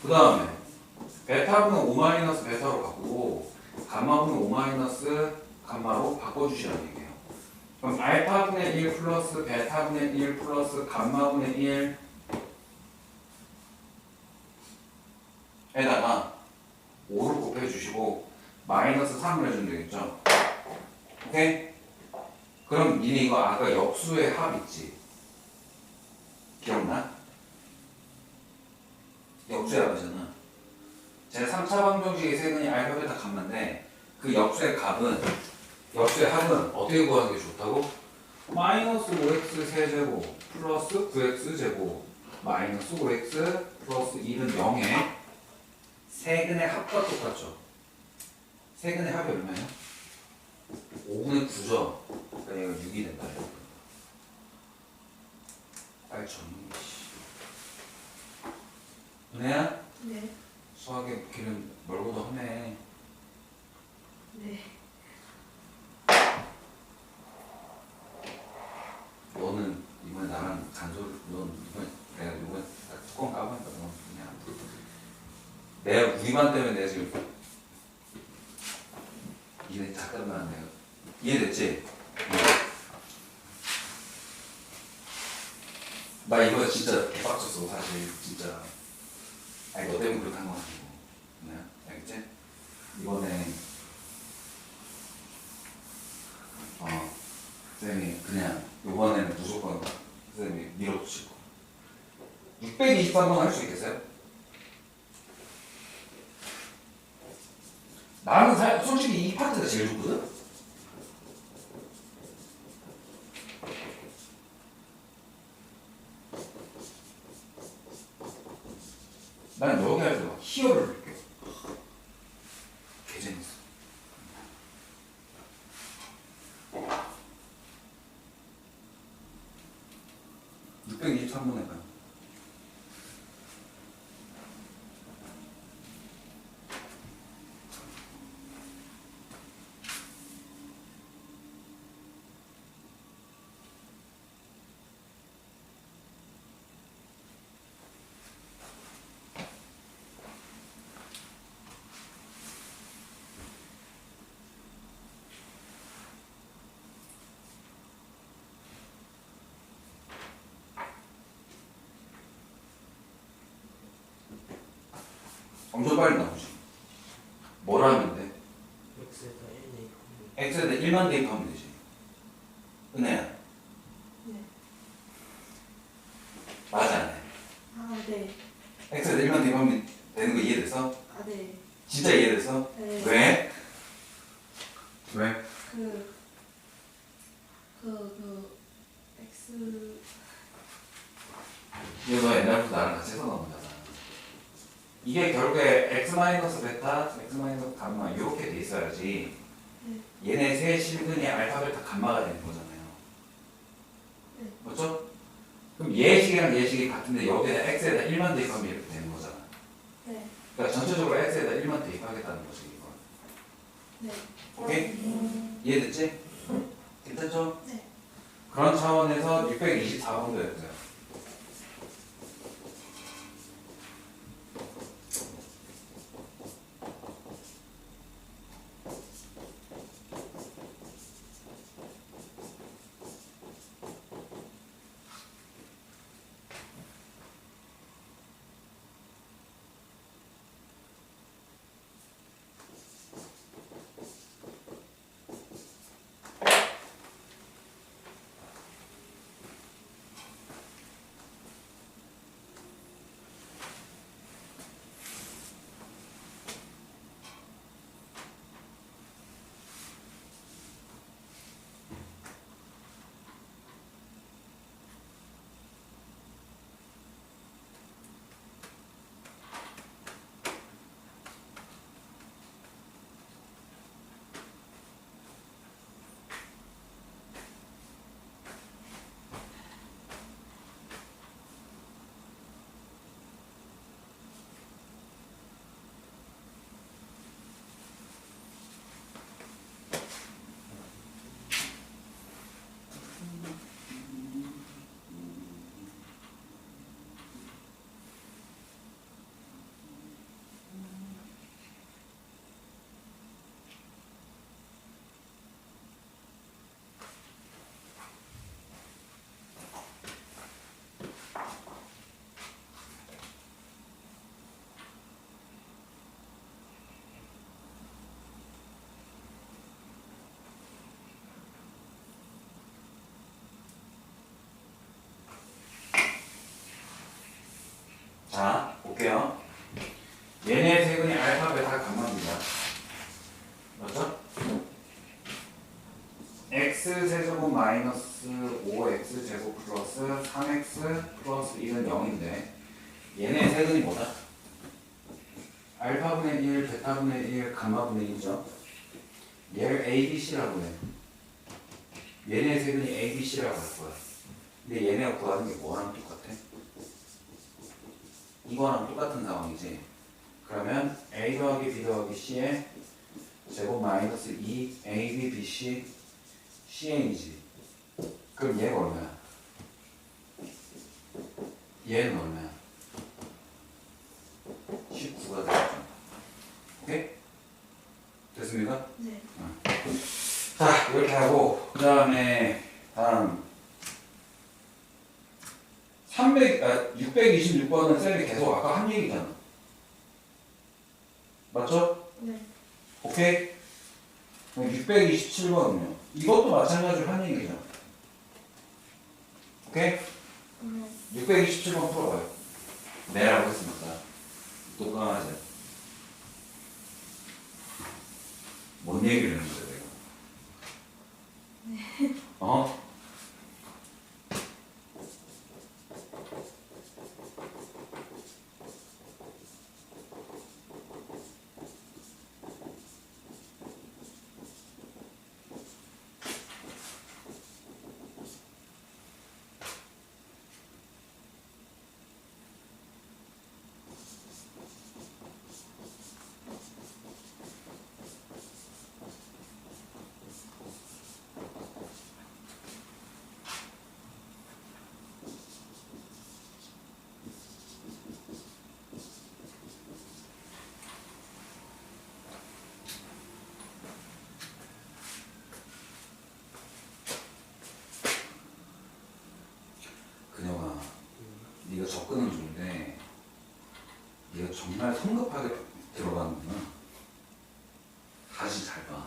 그 다음에 베타분의 5 마이너스 베타로 바꾸고 감마분의 5 마이너스 감마로 바꿔주시라는 얘기예요. 그럼 알파분의 1 플러스 베타분의 1 플러스 감마분의 1 에다가 5를 곱해주시고 마이너스 3을 해주면 되겠죠. 오케이? 그럼 니네 이거 아까 역수의 합 있지? 기억나? 역수의 합이잖아. 제 3차 방정식의 세근이 알파 베타 감마인데 그 역수의 합은 어떻게 구하는 게 좋다고? 마이너스 5x 세제곱 플러스 9x 제곱 마이너스 5x 플러스 1은 0에 세근의 합과 똑같죠. 세근의 합이 얼마예요? 5분의 9죠. 그러니까 얘가 6이 된다. 8,000. 은혜야? 네. 수학의 길은 멀고도 하네. 네. 너는 이번에 나랑 넌 이번에 내가 이번에 뚜껑 까보니까 넌 그냥 내가 뒤만 떼면 돼 지금. 이해 잠깐만 내가 이해됐지? 나 이거 진짜 개빡쳤어 사실 진짜. 아니 너 때문에 그렇게 한거 아니고. 네? 알겠지? 이번에 선생님이 그냥 이번에는 무조건 선생님이 밀어주실 거. 623번 할 수 있겠어요? 나는 솔직히 이 파트가 제일 좋거든? 난 여기 할 때 막 희열을 느껴. 개 재밌어. (623번) 해봐요. 엄청 빨리 나오지. 뭐라 하면 돼? x에다 1 x에다 1만 대입하면 되지. 은혜야. 네. 맞아 안 해? 아, 네. x에다 1만 대입하면 되는 거 이해됐어? 아, 네. 진짜 이해됐어? 네. 왜? 왜? X. 이거 너 옛날부터 나랑 같이 해서 나온 거잖아. 이게 결국에 x 마이너스 베타, x 마이너스 감마 이렇게 돼 있어야지. 네. 얘네 세 실근이 알파 베타 감마가 되는 거잖아요. 네. 맞죠? 그럼 예식이랑 예식이 같은데 여기에다 x에다 1만 대입하면 이렇게 되는 거잖아. 네. 그러니까 전체적으로 x에다 1만 대입하겠다는 거지 이거. 네. 오케이? 이해됐지? 괜찮죠? 네. 그런 차원에서 624번도였어요. 자, 볼게요. 얘네 세근이 알파, 베타, 감마입니다. 맞죠? x 세제곱 마이너스 5x 제곱 플러스 3x 플러스 1은 0인데 얘네 세근이 뭐다? 알파분의 1, 베타분의 1, 감마분의 1이죠. 얘를 ABC라고 해. 얘네 세근이 ABC라고 할 거야. 근데 얘네가 구하는 게 뭐랑 똑같아? 이거랑 똑같은 상황이지. 그러면 A 더하기 B 더하기 C의 제곱 마이너스 2 A, B, B, C CN이지. 그럼 얘가 얼마야? 얘는 얼마야? 19가 되겠죠. 오케이? 됐습니까? 네. 자, 이렇게 하고 그 다음에 다음 626번은 쌤이 계속 아까 한 얘기잖아. 맞죠? 네. 오케이? 627번은요. 이것도 마찬가지로 한 얘기죠. 오케이? 네. 627번 풀어봐요. 네라고 했으니까. 똑같아요. 뭔 얘기를 했는데 내가? 어? 그녀가 네가 접근은 좋은데 네가 정말 성급하게 들어가는구나. 다시 잘 봐.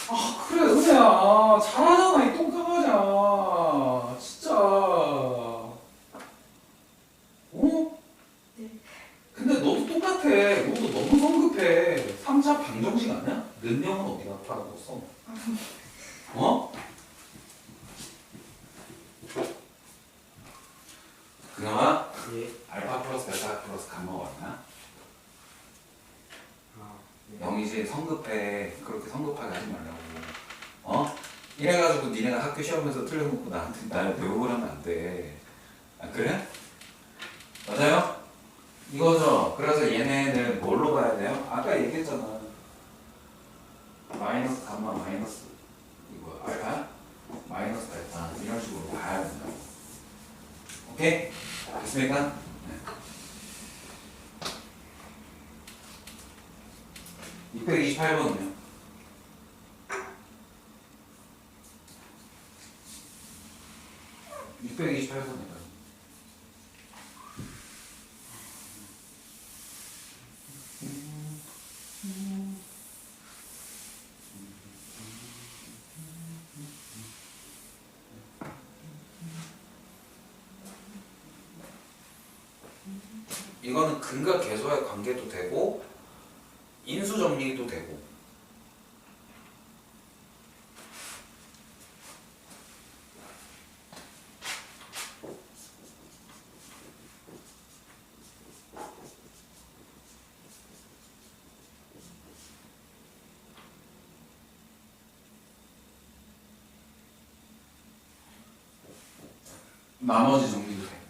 아 그래 은혜야 잘하잖아 이 똥강아지야 진짜. 어? 네. 근데 너도 똑같아. 너도 너무 성급해. 3차 방정식 아니야? 는영은 어디가 팔아뒀어? 어? 그나마 예. 알파 플러스 베타 플러스 감마 왔나? 아, 네. 영희지 성급해. 그렇게 성급하게 하지 말라고. 어? 이래가지고 니네가 학교 시험에서 틀려놓고 나한테 날 배우고 하면 안 돼. 아 그래? 맞아요? 이거죠. 그래서 얘네는 뭘로 봐야 돼요? 아까 얘기했잖아. 마이너스 감마 마이너스 이거 알파 마이너스 베타 이런 식으로 봐야 된다고. 오케이? 됐습니까? 네. 628번은요? 이거는 근과 계수와의 관계도 되고 인수 정리도 되고. 나머지 정리도 되고.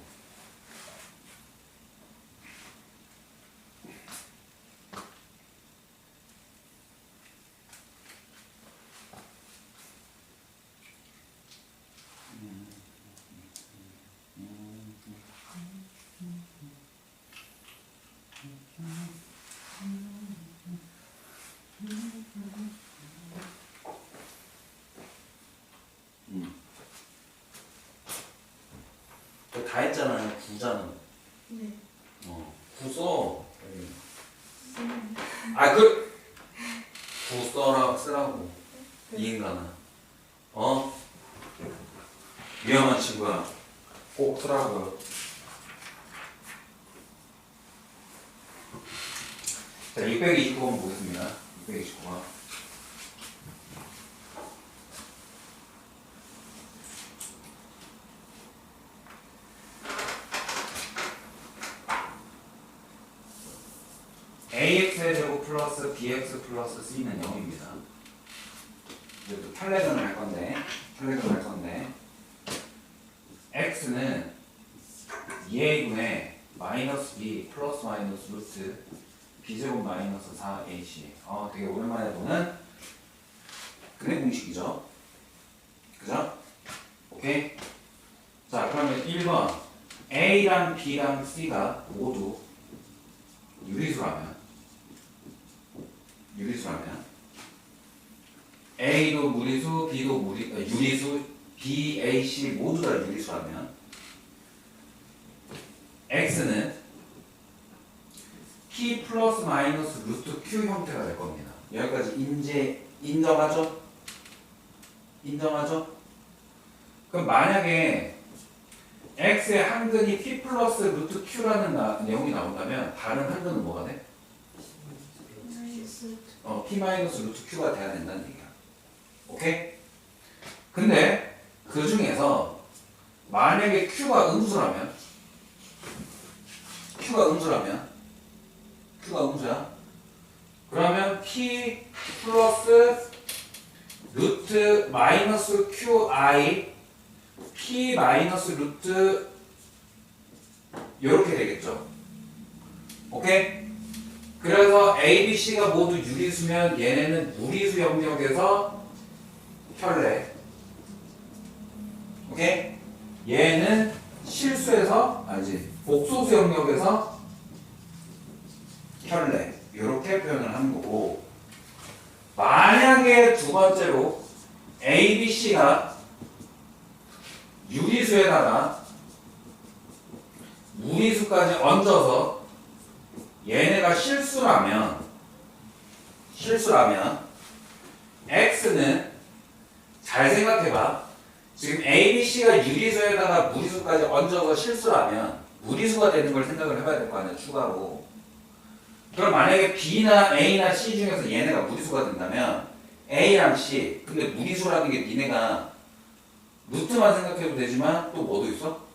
다 했잖아요. 구자는. 네. 구 써. 네. 아, 그, 구 쓰라고. 이 인간아. 어? 위험한 친구야. 꼭 쓰라고. 자, 629번 보겠습니다. 629번. ax의 제곱 플러스 bx 플러스 c는 0입니다. 이제 탈레근을 할 건데, x는 2a분의 마이너스 b 플러스 마이너스 루트 b제곱 마이너스 4ac. 되게 오랜만에 보는 근의 공식이죠. 그죠? 오케이? 자, 그러면 1번 A랑 B랑 C가 모두 유리수라면 A도 무리수, B도 유리수, B, A, C 모두 다 유리수라면 X는 P 플러스 마이너스 루트 Q 형태가 될 겁니다. 여기까지 인정하죠? 그럼 만약에 X의 한근이 P 플러스 루트 Q라는 내용이 나온다면 다른 한근은 뭐가 돼? 마이너스 P 마이너스 루트 Q가 돼야 된다는 얘기야. 오케이? 근데 그 중에서 만약에 Q가 음수야? 그러면 P 플러스 루트 마이너스 QI P 마이너스 루트 이렇게 되겠죠. 오케이? 그래서 A, B, C가 모두 유리수면 얘네는 무리수 영역에서 혈례. 오케이? 얘는 실수에서 복소수 영역에서 혈례. 이렇게 표현을 하는 거고, 만약에 두 번째로 A, B, C가 유리수에다가 무리수까지 얹어서 얘네가 실수라면 X는 잘 생각해봐. 지금 A, B, C가 유리수에다가 무리수까지 얹어서 실수라면 무리수가 되는 걸 생각을 해봐야 될 거 아니야, 추가로. 그럼 만약에 B나 A나 C 중에서 얘네가 무리수가 된다면 A랑 C, 근데 무리수라는 게 니네가 루트만 생각해도 되지만 또 뭐도 있어?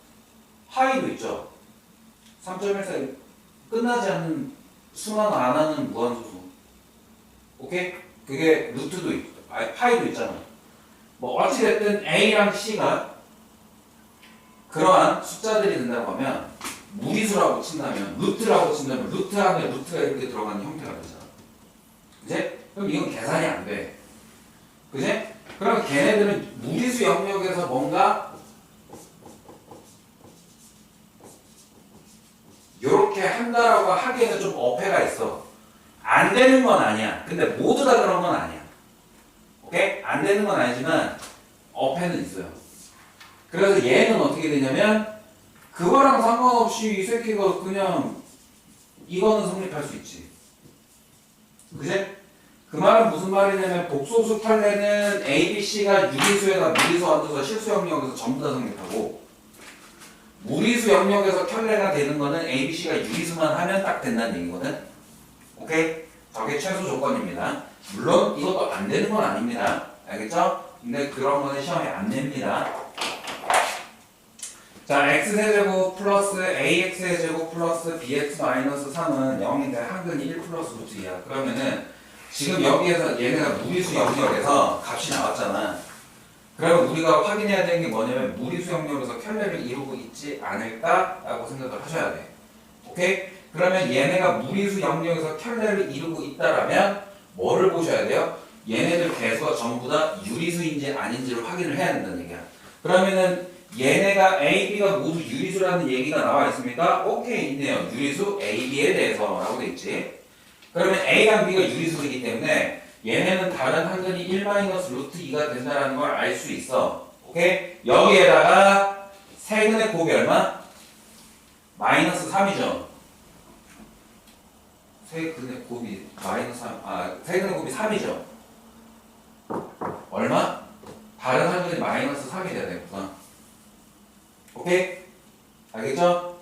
파이도 있죠. 3.14 끝나지 않는 수만 안 하는 무한소수. 오케이? 그게 루트도 있고 파이도 있잖아. 뭐 어찌됐든 A랑 C가 그러한 숫자들이 된다고 하면 무리수라고 친다면 루트 안에 루트가 이렇게 들어가는 형태가 되잖아. 그지? 그럼 이건 계산이 안 돼. 그지? 그럼 걔네들은 무리수 영역에서 뭔가 요렇게 한다라고 하기에는 좀 어폐가 있어. 안 되는 건 아니야. 근데 모두 다 그런 건 아니야. 오케이? 안 되는 건 아니지만 어폐는 있어요. 그래서 얘는 어떻게 되냐면 그거랑 상관없이 이 새끼가 그냥 이거는 성립할 수 있지. 그지? 그 말은 무슨 말이냐면 복소수 켤레는 A, B, C가 유리수에다 무리수 얹어서 실수 영역에서 전부 다 성립하고 무리수 영역에서 켤레가 되는 거는 A, B, C가 유리수만 하면 딱 된다는 얘기거든. 오케이? 저게 최소 조건입니다. 물론 이것도 안 되는 건 아닙니다. 알겠죠? 근데 그런 거는 시험에 안 냅니다. 자, x세제곱 플러스 ax세제곱 플러스 bx 마이너스 3은 0인데 한근이 1 플러스 루트 2야. 그러면은 지금 여기에서 얘네가 무리수 영역에서 값이 나왔잖아. 그러면 우리가 확인해야 되는 게 뭐냐면 무리수 영역에서 켤레를 이루고 있지 않을까라고 생각을 하셔야 돼. 오케이? 그러면 얘네가 무리수 영역에서 켤레를 이루고 있다라면 뭐를 보셔야 돼요? 얘네들 개수가 전부 다 유리수인지 아닌지를 확인을 해야 된다는 얘기야. 그러면은 얘네가 A, B가 모두 유리수라는 얘기가 나와 있습니까? 오케이, 있네요. 유리수 A, B에 대해서 라고 돼 있지. 그러면 A랑 B가 유리수이기 때문에 얘네는 다른 한근이 1-루트2가 된다는 걸 알 수 있어. 오케이? 여기에다가 세근의 곱이 얼마? 마이너스 3이죠. 세근의 곱이 마이너스 3, 세근의 곱이 3이죠. 얼마? 다른 한근이 마이너스 3이 돼야 되겠구나. 오케이? 알겠죠?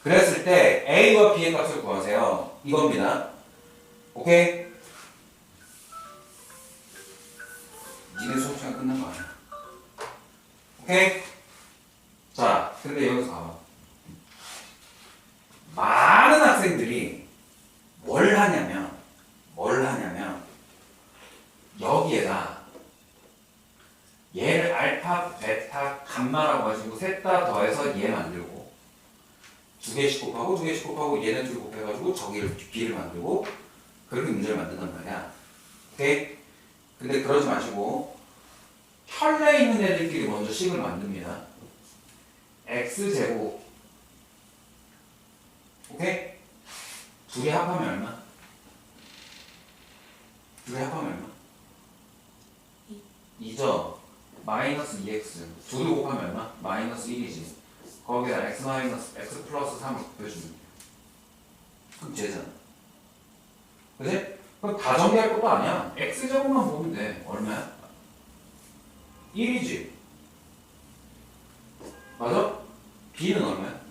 그랬을 때 A와 B의 값을 구하세요. 이겁니다. 오케이? 니네 수업 시간 끝난 거 아니야? 오케이? 자, 근데 여기서 봐봐. 많은 학생들이 뭘 하냐면 여기에다 얘를 알파, 베타, 감마라고 가지고 셋 다 더해서 얘 만들고 두 개씩 곱하고 얘네 둘 곱해가지고 저기를 B를 만들고 그렇게 문제를 만든단 말이야. 오케이? 근데 그러지 마시고 혈내 있는 애들끼리 먼저 식을 만듭니다. x제곱. 오케이? 둘이 합하면 얼마? 둘이 합하면 얼마? 2죠. 마이너스 2x. 둘이 곱하면 얼마? 마이너스 1이지. 거기다 x 마이너스 x 플러스 3을 곱해주면 돼. 그럼 쟤잖아. 그치? 그럼 다 정리할 것도 아니야. x제곱만 보면 돼. 얼마야? 1이지. 맞아? b는 얼마야?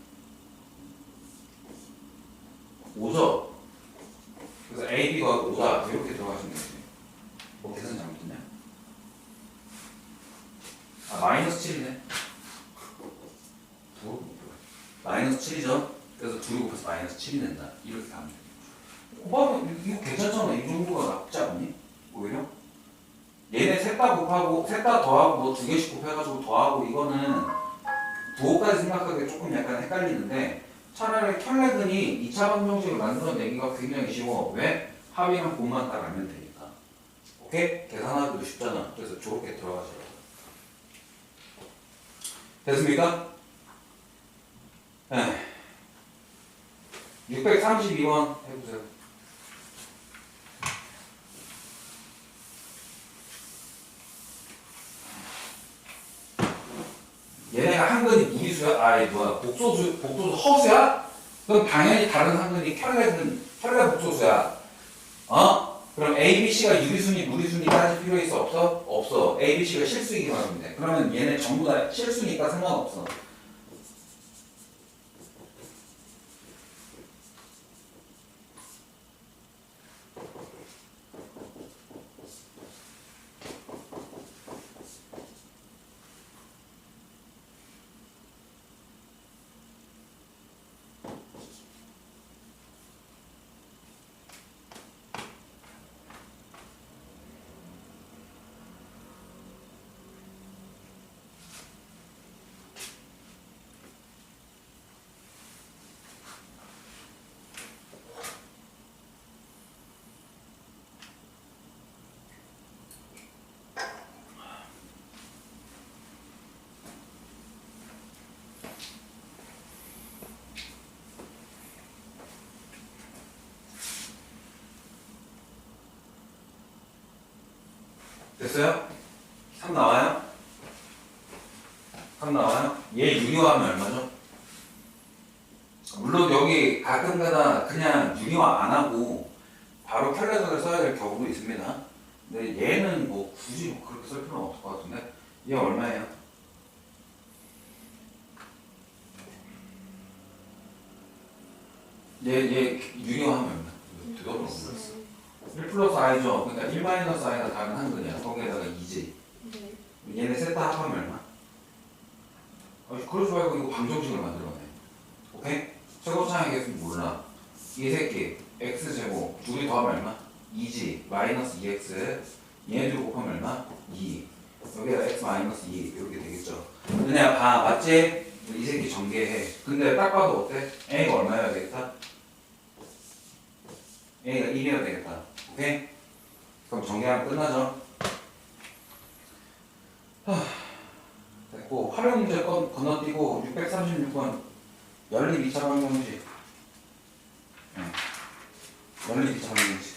5죠. 그래서 a, b 더하기 5다. 이렇게 들어가시면 되지. 뭐 계산 잘못했냐? 아, 마이너스 7이네. 마이너스 7이죠? 그래서 2를 곱해서 마이너스 7이 된다. 이렇게 가면 돼. 곱하면 이거 괜찮잖아. 이 정도가 나쁘지 않니? 오히려? 얘네 셋 다 곱하고, 셋 다 더하고, 뭐 두 개씩 곱해가지고 더하고, 이거는 부호까지 생각하기 조금 약간 헷갈리는데, 차라리 켈레근이 2차 방정식을 만들어내기가 굉장히 쉬워. 왜? 합이랑 곱만 딱 알면 되니까. 오케이? 계산하기도 쉽잖아. 그래서 저렇게 들어가셔야 돼. 됐습니까? 네. 632번 해보세요. 얘네가 한근이 무리수야? 아니 뭐야 복소수 허수야? 그럼 당연히 다른 한근이 켈레 복소수야. 어? 그럼 A, B, C가 유리수니 무리수니 따질 필요 있어? 없어? 없어. A, B, C가 실수이기만 하면 돼. 그러면 얘네 전부 다 실수니까 상관없어. 됐어요? 3 나와요? 3 나와요? 얘 유리화하면 얼마죠? 물론 여기 가끔가다 그냥 유리화 안 하고 바로 켈레근을 써야 될 경우도 있습니다. 근데 얘는 뭐 굳이 뭐 그렇게 쓸 필요는 없을 것 같은데 얘 얼마예요? 얘 유리화하면 얼마? 되게 어려웠어. 1 플러스 i죠. 그러니까 1 마이너스 i가 다른 한근이야. 거기에다가 2지. 네. 얘네 셋 다 합하면 얼마? 그러지 말고 이거 방정식을 만들어내. 오케이? 최고차항이 있으면 몰라. 이 새끼 x제곱 둘이 더하면 얼마? 2지 마이너스 2x 얘네들 곱하면 얼마? 2 여기다 x 마이너스 2 이렇게 되겠죠. 은혜야 봐 맞지? 이 새끼 전개해. 근데 딱 봐도 어때? a가 얼마여야 되겠다? a가 1이어야 되겠다. 오케이? 그럼 전개하면 끝나죠? 됐고 활용 문제 건너뛰고 636번 연립 2차 방정식. 연립 2차 방정식.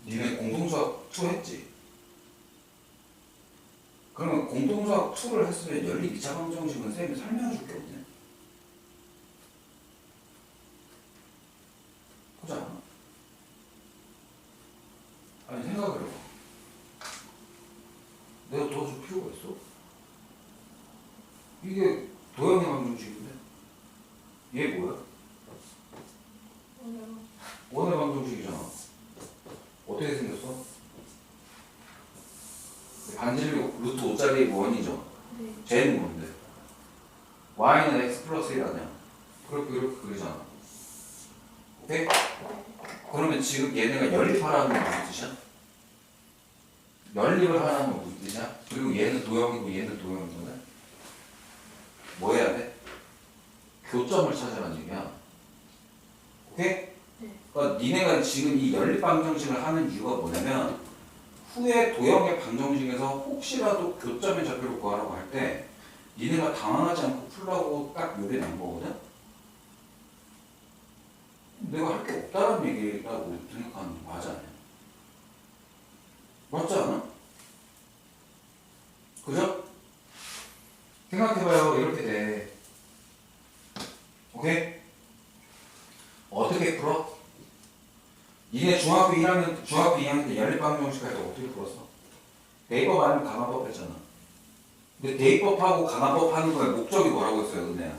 니네 공동수학 2 했지? 그러면 공동수학 2를 했으면 연립 2차 방정식은 쌤이 설명해 줄 게 없네. 그렇지 않아? 아니 생각을 해봐. 내가 도와줄 필요가 있어? 이게 도형의 방정식인데 얘 뭐야? 오늘 원의 방정식이잖아. 어떻게 생겼어? 반지름 루트 5짜리 원이죠. 네. 쟤는 뭔데? y는 x 플러스 1 아니야? 그렇게 그리잖아. 오케이? 그러면 지금 얘네가 연립하라는 건 무슨 뜻이야? 연립을 하라는 건 무슨 뜻이야? 그리고 얘는 도형이고 얘는 도형이거든? 뭐 해야 돼? 교점을 찾으라는 얘기야. 오케이? 네. 그러니까 니네가 지금 이 연립방정식을 하는 이유가 뭐냐면 후에 도형의 방정식에서 혹시라도 교점의 좌표를 구하라고 할 때 니네가 당황하지 않고 풀라고 딱 요게 난 거거든? 내가 할 게 없다는 얘기라고 생각하는 게 맞아 아니야? 맞지 않아? 그죠? 생각해봐요. 이렇게 돼. 오케이? 어떻게 풀어? 니네 중학교 1학년, 중학교 2학년 때 연립방정식 할 때 어떻게 풀었어? 대입법 아니면 강화법 했잖아. 근데 대입법하고 강화법 하는 거에 목적이 뭐라고 했어요, 은혜야?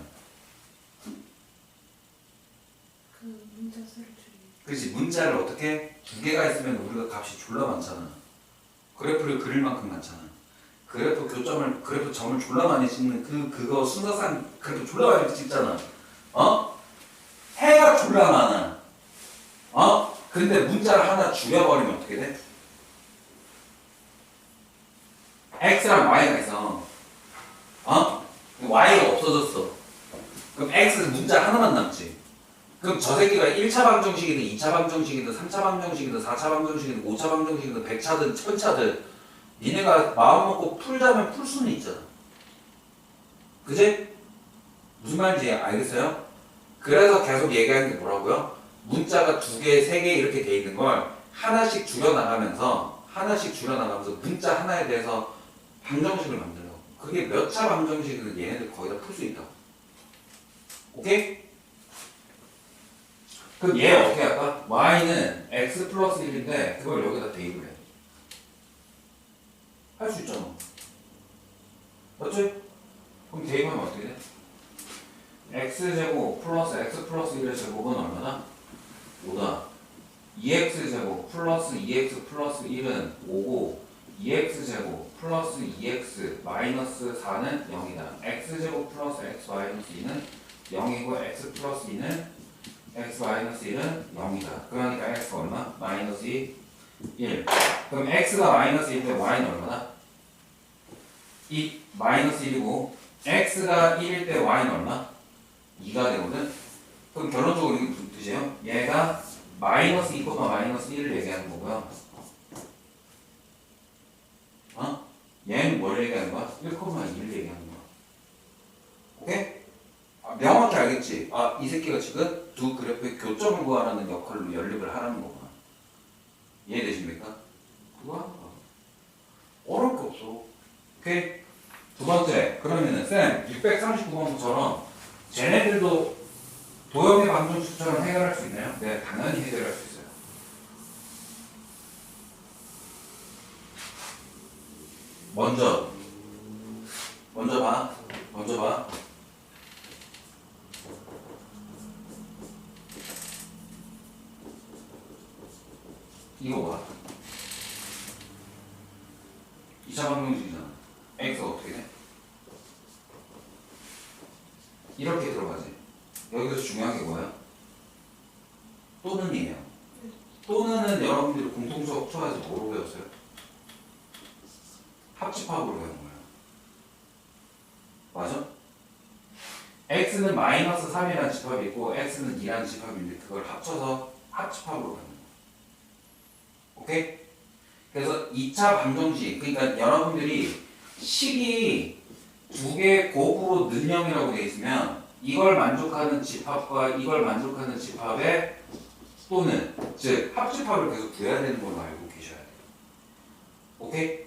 그 문자 수를 줄이기. 그렇지, 문자를 어떻게? 두 개가 있으면 우리가 값이 졸라 많잖아. 그래프를 그릴 만큼 많잖아. 그래프 점을 졸라 많이 찍는 그거 순서상 그래프 졸라 많이 찍잖아. 어? 해가 졸라 많아. 어? 근데 문자를 하나 줄여버리면 어떻게 돼? x랑 y가 있어. 어? y가 없어졌어. 그럼 x는 문자 하나만 남지. 그럼 저 새끼가 1차 방정식이든 2차 방정식이든 3차 방정식이든 4차 방정식이든 5차 방정식이든 100차든 1000차든 니네가 마음 먹고 풀자면 풀 수는 있잖아. 그지? 무슨 말인지 알겠어요? 그래서 계속 얘기하는 게 뭐라고요? 문자가 2개, 3개 이렇게 돼 있는 걸 하나씩 줄여나가면서 문자 하나에 대해서 방정식을 만들어. 그게 몇 차 방정식이든 얘네들 거의 다 풀 수 있다고. 오케이? 그럼 얘 어떻게 할까? y는 x 플러스 1인데 그걸 여기다 대입을 해. 할 수 있잖아. 맞지? 그럼 대입하면 어떻게 돼? x제곱 플러스 x 플러스 1의 제곱은 얼마나? 5다. 2x제곱 플러스 2x 플러스 1은 5고 2x제곱 플러스 2x 마이너스 4는 0이다. x제곱 플러스 x 마이너스 2는 0이고 x 플러스 2는 x 마이너스 1은 0이다. 그러니까 x가 얼마? 마이너스 2, 1. 그럼 x가 마이너스 1인데 y는 얼마나? 2, 마이너스 1이고 x가 1일 때 y는 얼마? 2가 되거든? 그럼 결론적으로 이게 무슨 뜻이에요? 얘가 마이너스 2, 마이너스 1을 얘기하는 거고요. 어? 얘는 뭘 얘기하는 거야? 1,2를 얘기하는 거야. 오케이? 명확히 알겠지? 아, 이 새끼가 지금 두 그래프의 교점을 구하라는 역할로 연립을 하라는 거구나. 이해되십니까? 그거 하는 거야. 어려울 게 없어. 오케이? 두 번째, 그러면은 쌤 639번처럼 쟤네들도 도형의 방정식처럼 해결할 수 있나요? 네, 당연히 해결할 수 있어요. 먼저 봐. 이거 봐. 2차 방정식이잖아. x가 어떻게 돼? 이렇게 들어가지. 여기서 중요한 게 뭐야? 또는이에요. 또는은 여러분들이 공통수업 초에서 뭐로 배웠어요? 합집합으로 배운 거예요. 맞아? x는 마이너스 3이라는 집합이 있고 x는 2라는 집합인데 그걸 합쳐서 합집합으로 배운 거예요. 오케이? 그래서 2차 방정식, 그러니까 여러분들이 식이 두 개 곱으로 는 0이라고 되어 있으면 이걸 만족하는 집합과 이걸 만족하는 집합의 또는 즉 합집합을 계속 구해야 되는 걸로 알고 계셔야 돼요. 오케이?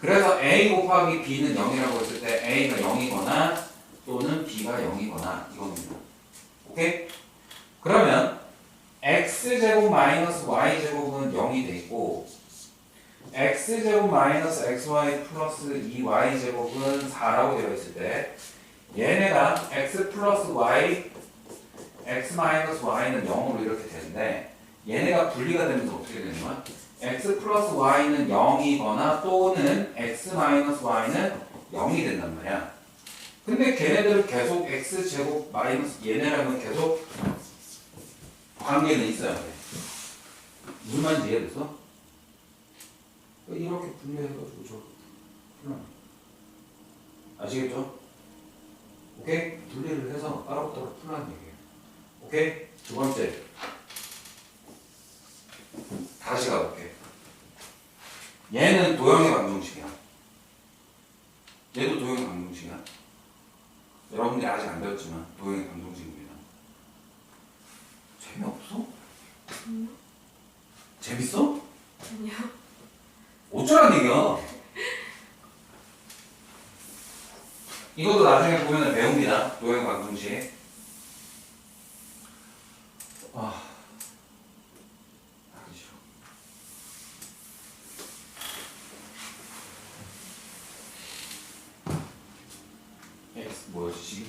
그래서 a 곱하기 b는 0이라고 했을 때 a가 0이거나 또는 b가 0이거나 이겁니다. 오케이? 그러면 x제곱 마이너스 y제곱은 0이 돼 있고 x제곱 마이너스 xy 플러스 2y제곱은 4라고 되어 있을 때 얘네가 x 플러스 y, x 마이너스 y는 0으로 이렇게 되는데 얘네가 분리가 되면서 어떻게 되는 거야? x 플러스 y는 0이거나 또는 x 마이너스 y는 0이 된단 말이야. 근데 걔네들은 계속 x제곱 마이너스 얘네랑은 계속 관계는 있어야 돼. 무슨 말인지 이해됐어? 이렇게 분리해가지고 저렇게 풀면 아시겠죠? 오케이? 분리를 해서 따로따로 풀라는 얘기예요. 오케이? 두 번째. 다시 가볼게. 얘는 도형의 방정식이야. 얘도 도형의 방정식이야. 여러분들이 아직 안 배웠지만 도형의 방정식입니다. 재미없어? 재밌어? 아니요. 어쩌란 얘기야? 이것도 나중에 보면 배웁니다. 도형 방정식. 하기 싫어. X 뭐였지?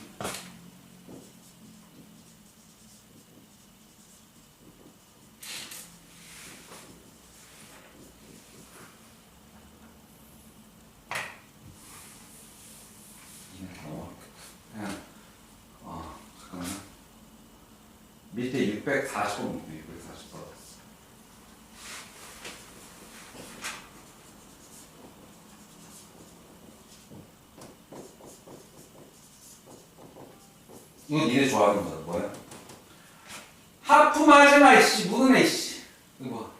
잠깐만. 밑에 640번 묻네. 640번. 이거 니네 좋아하는 거다. 뭐야? 하품하지 마, 이씨. 무슨 애, 이씨. 이거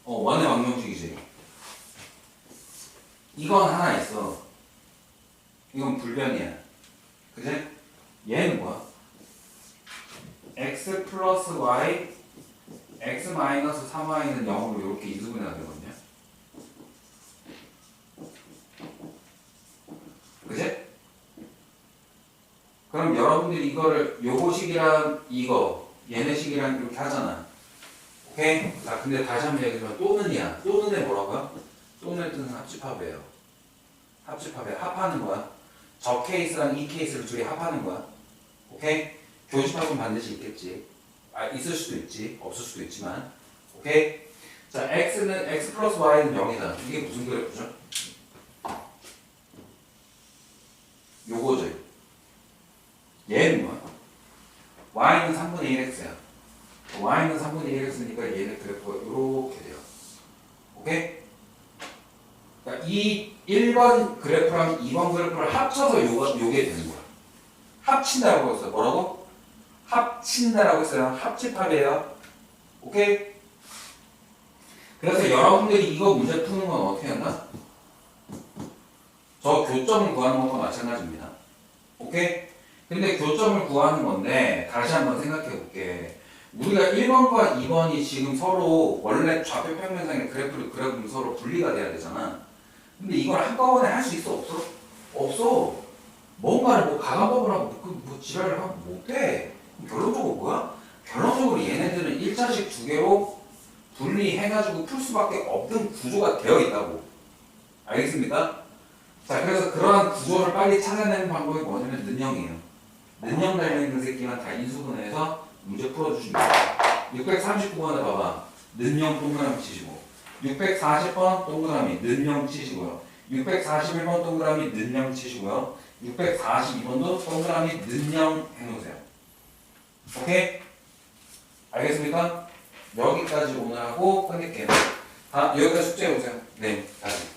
뭐? 원의 방정식이지. 이건 하나 있어. 이건 불변이야. 그지? 얘는 뭐야? x 플러스 y, x 마이너스 3y는 0으로 이렇게 이수분해가 되거든요. 그지? 그럼 여러분들이 이거를 요거 식이랑 이거 얘네 식이랑 이렇게 하잖아. 오케이? 자, 근데 다시 한번 얘기하면 또는이야. 또는에 뭐라고요? 또는의 뜻은 합집합이에요. 합집합이에요. 합하는 거야. 저 케이스랑 이 케이스를 둘이 합하는 거야. 오케이? 교집합은 반드시 있겠지. 있을 수도 있지. 없을 수도 있지만. 오케이? 자, x는 x 플러스 y는 0이다. 이게 무슨 그래프죠? 요거죠. 얘는 뭐야? y는 3분의 1x야. y는 3분의 1x니까 얘는 그래프가 이렇게 돼요. 오케이? 그러니까 이 1번 그래프랑 2번 그래프를 합쳐서 요게 되는 거야. 합친다고 했어요. 뭐라고? 합친다라고 했어요. 합집합이에요. 오케이? 그래서 여러분들이 이거 문제 푸는 건 어떻게 한다? 저 교점을 구하는 것과 마찬가지입니다. 오케이? 근데 교점을 구하는 건데 다시 한번 생각해 볼게. 우리가 1번과 2번이 지금 서로 원래 좌표 평면상의 그래프를 그려보면 서로 분리가 돼야 되잖아. 근데 이걸 한꺼번에 할 수 있어? 없어? 없어. 뭔가를 뭐 가감법을 하고 뭐 지랄을 하고 못해. 결론적으로 뭐야? 결론적으로 얘네들은 1자식 두 개로 분리해가지고 풀 수밖에 없는 구조가 되어 있다고. 알겠습니까? 자, 그래서 그러한 구조를 빨리 찾아내는 방법이 뭐냐면 는형이에요. 는형 달려있는 새끼만 다 인수분해해서 문제 풀어주시면 돼요. 639번에 봐봐. 는형 동그라미 치시고 640번 동그라미 는형 치시고요. 641번 동그라미 는형 치시고요. 642번도 동그라미 는형 해놓으세요. 오케이? 알겠습니까? 여기까지 오늘 하고 끝낼게요. 여기까지 숙제 해보세요. 네, 다시.